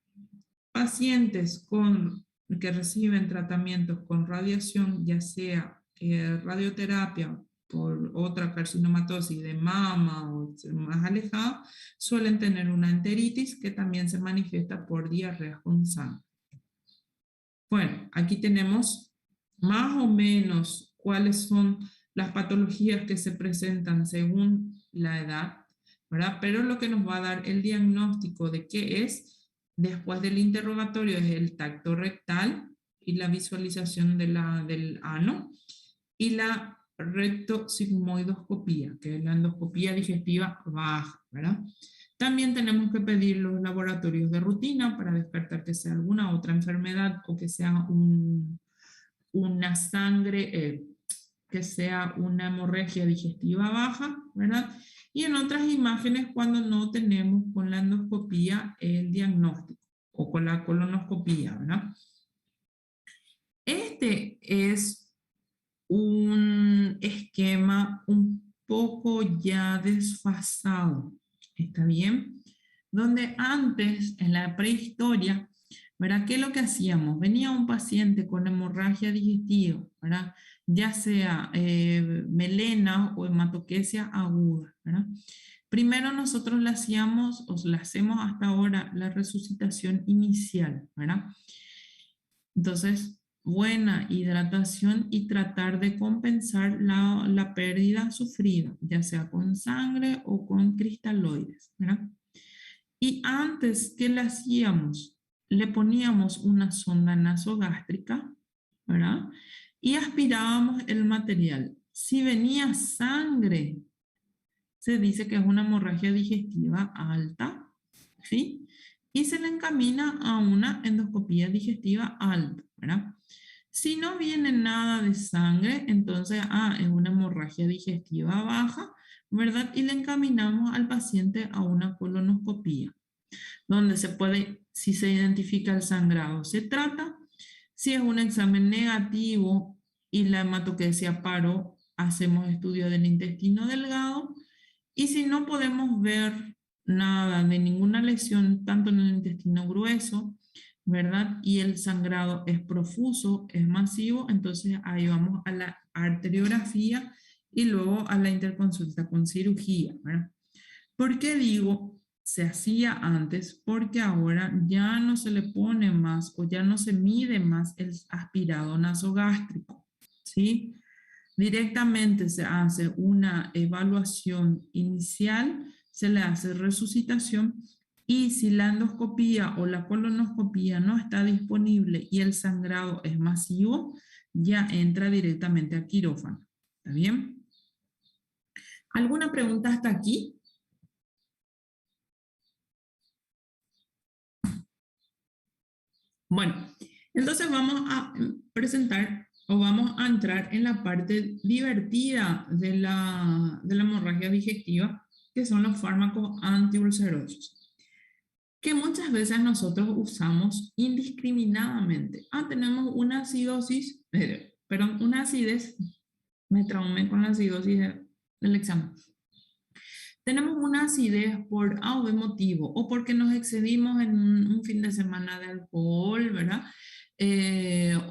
S1: Pacientes que reciben tratamientos con radiación, ya sea radioterapia por otra carcinomatosis de mama o más alejada, suelen tener una enteritis que también se manifiesta por diarrea con sangre. Bueno, aquí tenemos más o menos cuáles son las patologías que se presentan según la edad, ¿verdad? Pero lo que nos va a dar el diagnóstico de qué es, después del interrogatorio, es el tacto rectal y la visualización del ano y la rectosigmoidoscopía, que es la endoscopía digestiva baja, ¿verdad? También tenemos que pedir los laboratorios de rutina para descartar que sea alguna otra enfermedad o que sea una sangre, que sea una hemorragia digestiva baja, ¿verdad? Y en otras imágenes cuando no tenemos con la endoscopía el diagnóstico o con la colonoscopía, ¿verdad? Este es un esquema un poco ya desfasado, ¿está bien? Donde antes, en la prehistoria, ¿verdad? ¿Qué es lo que hacíamos? Venía un paciente con hemorragia digestiva, ¿verdad? Ya sea melena o hematoquesia aguda, ¿verdad? Primero nosotros le hacíamos, o le hacemos hasta ahora, la resucitación inicial, ¿verdad? Entonces, buena hidratación y tratar de compensar la pérdida sufrida, ya sea con sangre o con cristaloides, ¿verdad? Y antes, ¿qué le hacíamos? Le poníamos una sonda nasogástrica, ¿verdad? Y aspirábamos el material. Si venía sangre, se dice que es una hemorragia digestiva alta, ¿sí? Y se le encamina a una endoscopía digestiva alta, ¿verdad? Si no viene nada de sangre, entonces, es una hemorragia digestiva baja, ¿verdad? Y le encaminamos al paciente a una colonoscopía, donde se puede, si se identifica el sangrado, se trata. Si es un examen negativo y la hematoquesia paró, hacemos estudio del intestino delgado. Y si no podemos ver nada de ninguna lesión, tanto en el intestino grueso, ¿verdad? Y el sangrado es profuso, es masivo, entonces ahí vamos a la arteriografía y luego a la interconsulta con cirugía, ¿verdad? ¿Por qué digo se hacía antes? Porque ahora ya no se le pone más o ya no se mide más el aspirado nasogástrico, ¿sí? Directamente se hace una evaluación inicial, se le hace resucitación Y si la endoscopía o la colonoscopía no está disponible y el sangrado es masivo, ya entra directamente a quirófano. ¿Está bien? ¿Alguna pregunta hasta aquí? Bueno, entonces vamos a presentar o vamos a entrar en la parte divertida de la hemorragia digestiva, que son los fármacos antiulcerosos, que muchas veces nosotros usamos indiscriminadamente. Tenemos una acidosis, una acidez, me traumé con la acidosis del examen. Tenemos una acidez por A o B motivo, o porque nos excedimos en un fin de semana de alcohol, ¿verdad?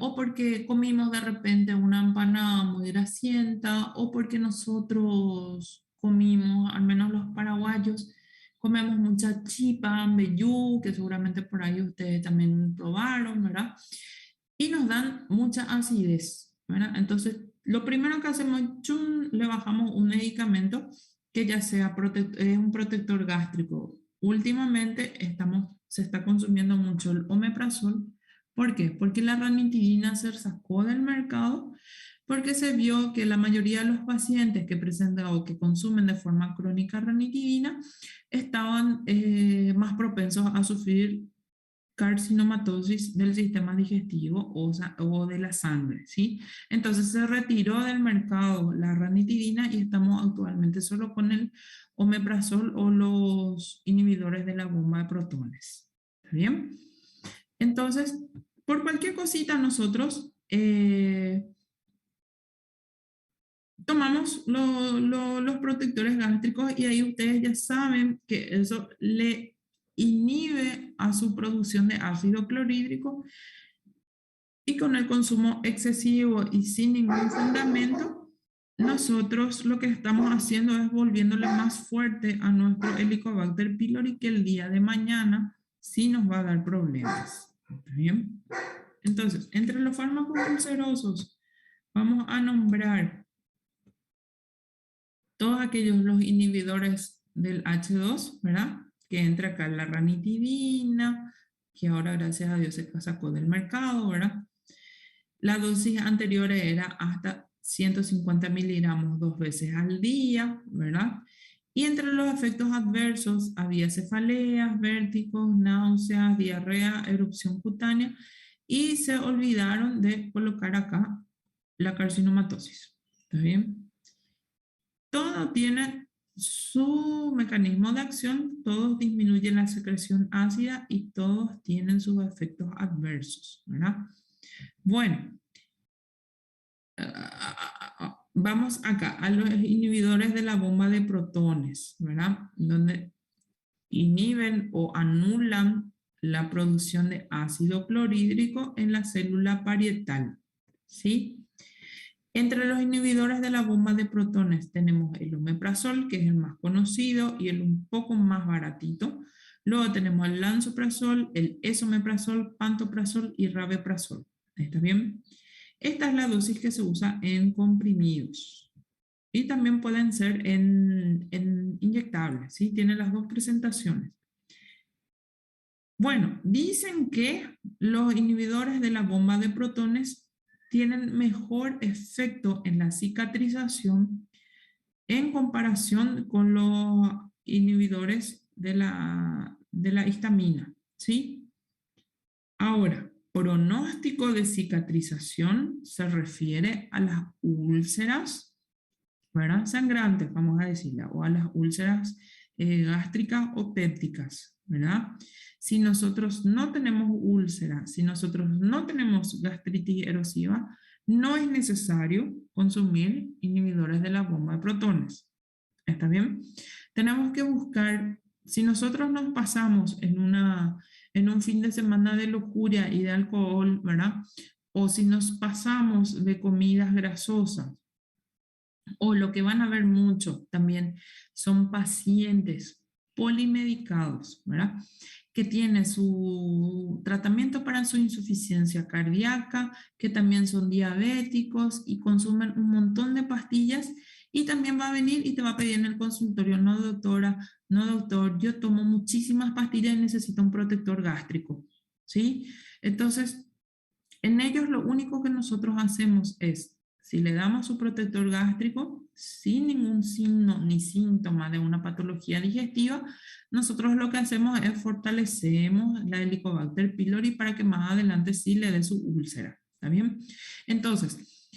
S1: O porque comimos de repente una empanada muy grasienta, o porque nosotros comimos, al menos los paraguayos, comemos mucha chipa, mbejú, que seguramente por ahí ustedes también probaron, ¿verdad? Y nos dan mucha acidez, ¿verdad? Entonces, lo primero que hacemos, chum, le bajamos un medicamento que ya sea un protector gástrico. Últimamente se está consumiendo mucho el omeprazol. ¿Por qué? Porque la ranitidina se sacó del mercado, porque se vio que la mayoría de los pacientes que presentan o que consumen de forma crónica ranitidina estaban más propensos a sufrir carcinomatosis del sistema digestivo o de la sangre, ¿sí? Entonces se retiró del mercado la ranitidina y estamos actualmente solo con el omeprazol o los inhibidores de la bomba de protones. ¿Está bien? Entonces, por cualquier cosita nosotros tomamos los protectores gástricos y ahí ustedes ya saben que eso le inhibe a su producción de ácido clorhídrico y con el consumo excesivo y sin ningún fundamento, nosotros lo que estamos haciendo es volviéndole más fuerte a nuestro Helicobacter pylori que el día de mañana sí nos va a dar problemas. ¿Está bien? Entonces, entre los fármacos ulcerosos vamos a nombrar todos aquellos los inhibidores del H2, ¿verdad? Que entra acá la ranitidina, que ahora gracias a Dios se sacó del mercado, ¿verdad? La dosis anterior era hasta 150 miligramos 2 veces al día, ¿verdad? Y entre los efectos adversos había cefaleas, vértigos, náuseas, diarrea, erupción cutánea y se olvidaron de colocar acá la carcinomatosis. ¿Está bien? Todo tiene su mecanismo de acción, todos disminuyen la secreción ácida y todos tienen sus efectos adversos, ¿verdad? Bueno, vamos acá a los inhibidores de la bomba de protones, ¿verdad? Donde inhiben o anulan la producción de ácido clorhídrico en la célula parietal, ¿sí? Entre los inhibidores de la bomba de protones tenemos el omeprazol, que es el más conocido y el un poco más baratito. Luego tenemos el lansoprazol, el esomeprazol, pantoprazol y rabeprazol. ¿Está bien? Esta es la dosis que se usa en comprimidos. Y también pueden ser en inyectables, ¿sí? Tienen las dos presentaciones. Bueno, dicen que los inhibidores de la bomba de protones tienen mejor efecto en la cicatrización en comparación con los inhibidores de la histamina, ¿sí? Ahora, pronóstico de cicatrización se refiere a las úlceras, ¿verdad? Sangrantes, vamos a decirla, o a las úlceras gástricas o pépticas, ¿verdad? Si nosotros no tenemos úlcera, si nosotros no tenemos gastritis erosiva, no es necesario consumir inhibidores de la bomba de protones. ¿Está bien? Tenemos que buscar, si nosotros nos pasamos en un fin de semana de lujuria y de alcohol, ¿verdad? O si nos pasamos de comidas grasosas, o lo que van a ver mucho también son pacientes polimedicados, ¿verdad? Que tienen su tratamiento para su insuficiencia cardíaca, que también son diabéticos y consumen un montón de pastillas Y también va a venir y te va a pedir en el consultorio, no doctora, no doctor, yo tomo muchísimas pastillas y necesito un protector gástrico, ¿sí? Entonces, en ellos lo único que nosotros hacemos es, si le damos su protector gástrico, sin ningún signo ni síntoma de una patología digestiva, nosotros lo que hacemos es fortalecemos la Helicobacter pylori para que más adelante sí le dé su úlcera, ¿está bien? Entonces,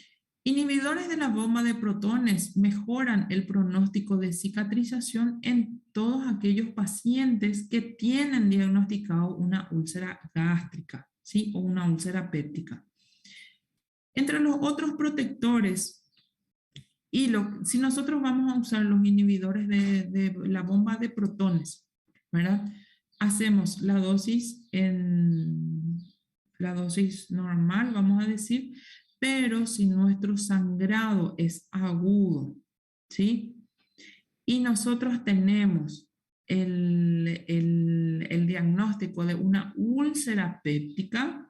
S1: inhibidores de la bomba de protones mejoran el pronóstico de cicatrización en todos aquellos pacientes que tienen diagnosticado una úlcera gástrica, ¿sí? O una úlcera péptica. Entre los otros protectores, si nosotros vamos a usar los inhibidores de la bomba de protones, ¿verdad? Hacemos la dosis normal, vamos a decir, pero si nuestro sangrado es agudo, ¿sí? Y nosotros tenemos el diagnóstico de una úlcera péptica,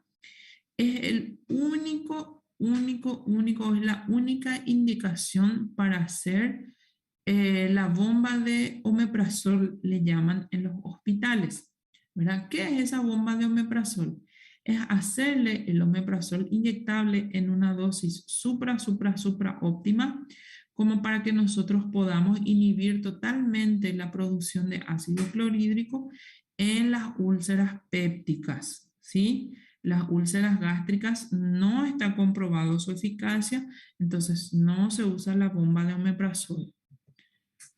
S1: es es la única indicación para hacer la bomba de omeprazol, le llaman en los hospitales, ¿verdad? ¿Qué es esa bomba de omeprazol? Es hacerle el omeprazol inyectable en una dosis supra óptima, como para que nosotros podamos inhibir totalmente la producción de ácido clorhídrico en las úlceras pépticas, ¿sí? Las úlceras gástricas no está comprobado su eficacia, entonces no se usa la bomba de omeprazol,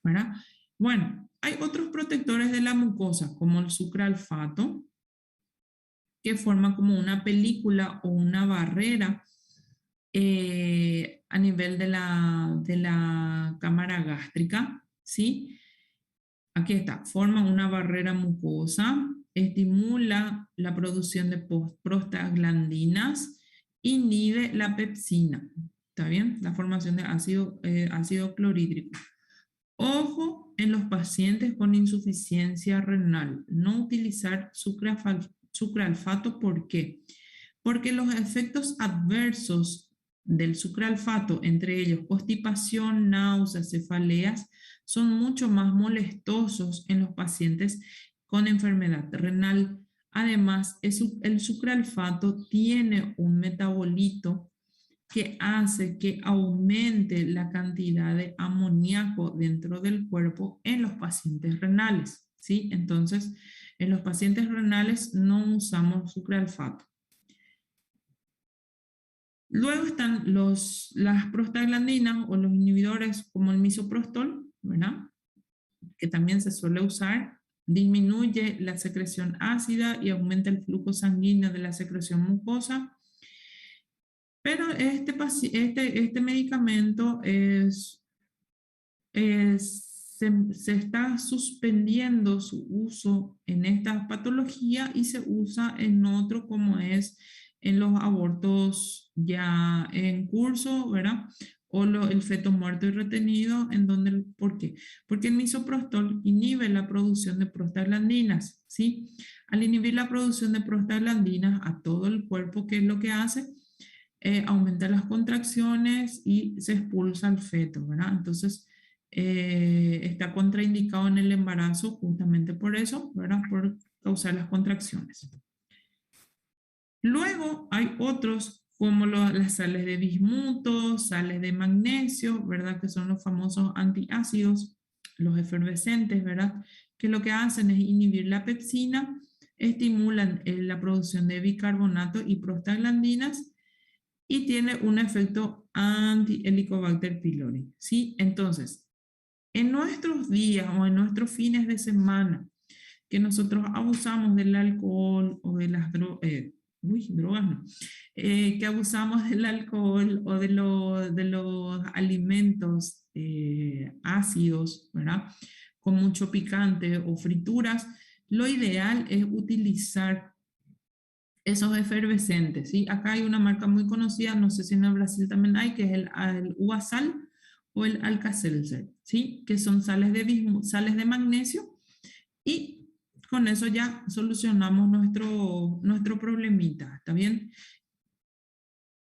S1: ¿verdad? Bueno, hay otros protectores de la mucosa, como el sucralfato, que forma como una película o una barrera a nivel de la cámara gástrica, ¿sí? Aquí está, forma una barrera mucosa, estimula la producción de prostaglandinas, inhibe la pepsina, ¿está bien? La formación de ácido clorhídrico. Ojo en los pacientes con insuficiencia renal, no utilizar sucralfato, ¿por qué? Porque los efectos adversos del sucralfato, entre ellos constipación, náuseas, cefaleas, son mucho más molestosos en los pacientes con enfermedad renal. Además, el sucralfato tiene un metabolito que hace que aumente la cantidad de amoníaco dentro del cuerpo en los pacientes renales, ¿sí? Entonces, en los pacientes renales no usamos sucralfato. Luego están las prostaglandinas o los inhibidores como el misoprostol, ¿verdad? Que también se suele usar, disminuye la secreción ácida y aumenta el flujo sanguíneo de la secreción mucosa. Pero este medicamento se está suspendiendo su uso en esta patología y se usa en otro como es en los abortos ya en curso, ¿verdad? O el feto muerto y retenido, ¿por qué? Porque el misoprostol inhibe la producción de prostaglandinas, ¿sí? Al inhibir la producción de prostaglandinas a todo el cuerpo, ¿qué es lo que hace? Aumenta las contracciones y se expulsa el feto, ¿verdad? Entonces, está contraindicado en el embarazo justamente por eso, ¿verdad? Por causar las contracciones. Luego hay otros como las sales de bismuto, sales de magnesio, ¿verdad? Que son los famosos antiácidos, los efervescentes, ¿verdad? Que lo que hacen es inhibir la pepsina, estimulan la producción de bicarbonato y prostaglandinas y tiene un efecto anti-Helicobacter pylori, ¿sí? Entonces, en nuestros días o en nuestros fines de semana que nosotros abusamos del alcohol o de las drogas, no, que abusamos del alcohol o de los alimentos ácidos, ¿verdad? Con mucho picante o frituras, lo ideal es utilizar esos efervescentes, ¿sí? Acá hay una marca muy conocida, no sé si en el Brasil también hay, que es el Uvasal o el Alka-Seltzer, ¿sí? Que son sales de magnesio y con eso ya solucionamos nuestro problemita, ¿está bien?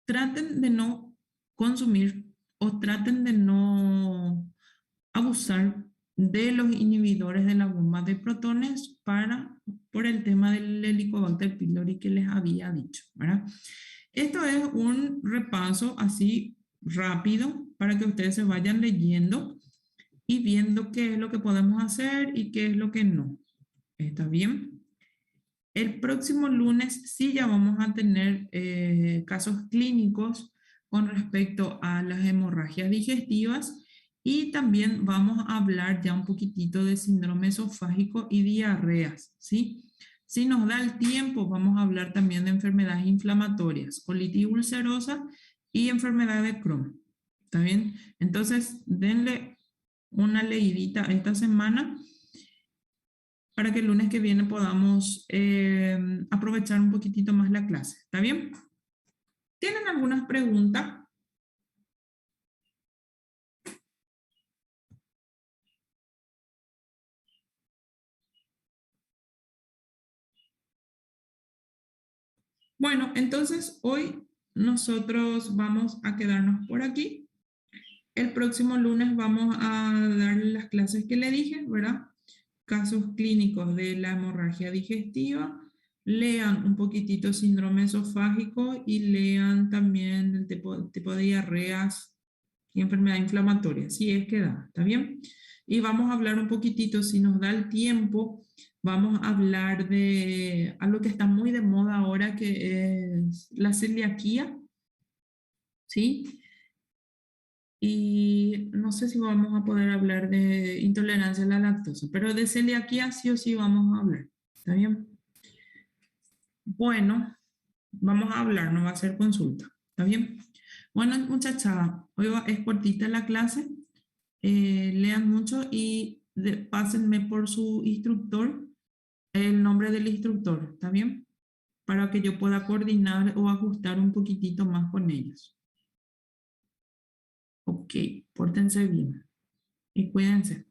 S1: Traten de no consumir o traten de no abusar de los inhibidores de la bomba de protones por el tema del Helicobacter pylori que les había dicho, ¿verdad? Esto es un repaso así rápido para que ustedes se vayan leyendo y viendo qué es lo que podemos hacer y qué es lo que no. ¿Está bien? El próximo lunes sí ya vamos a tener casos clínicos con respecto a las hemorragias digestivas y también vamos a hablar ya un poquitito de síndrome esofágico y diarreas, ¿sí? Si nos da el tiempo, vamos a hablar también de enfermedades inflamatorias, colitis ulcerosa y enfermedad de Crohn. ¿Está bien? Entonces, denle una leidita esta semana para que el lunes que viene podamos aprovechar un poquitito más la clase. ¿Está bien? ¿Tienen algunas preguntas? Bueno, entonces hoy nosotros vamos a quedarnos por aquí. El próximo lunes vamos a dar las clases que le dije, ¿verdad? Casos clínicos de la hemorragia digestiva. Lean un poquitito síndrome esofágico y lean también el tipo de diarreas y enfermedad inflamatoria, si es que da, ¿está bien? Y vamos a hablar un poquitito, si nos da el tiempo, vamos a hablar de algo que está muy de moda ahora, que es la celiaquía, ¿sí? Y no sé si vamos a poder hablar de intolerancia a la lactosa, pero de celiaquía sí o sí vamos a hablar, ¿está bien? Bueno, vamos a hablar, no va a ser consulta, ¿está bien? Bueno, muchacha, es cortita la clase. Lean mucho y pásenme por su instructor el nombre del instructor, ¿está bien? Para que yo pueda coordinar o ajustar un poquitito más con ellos. Ok, pórtense bien y cuídense.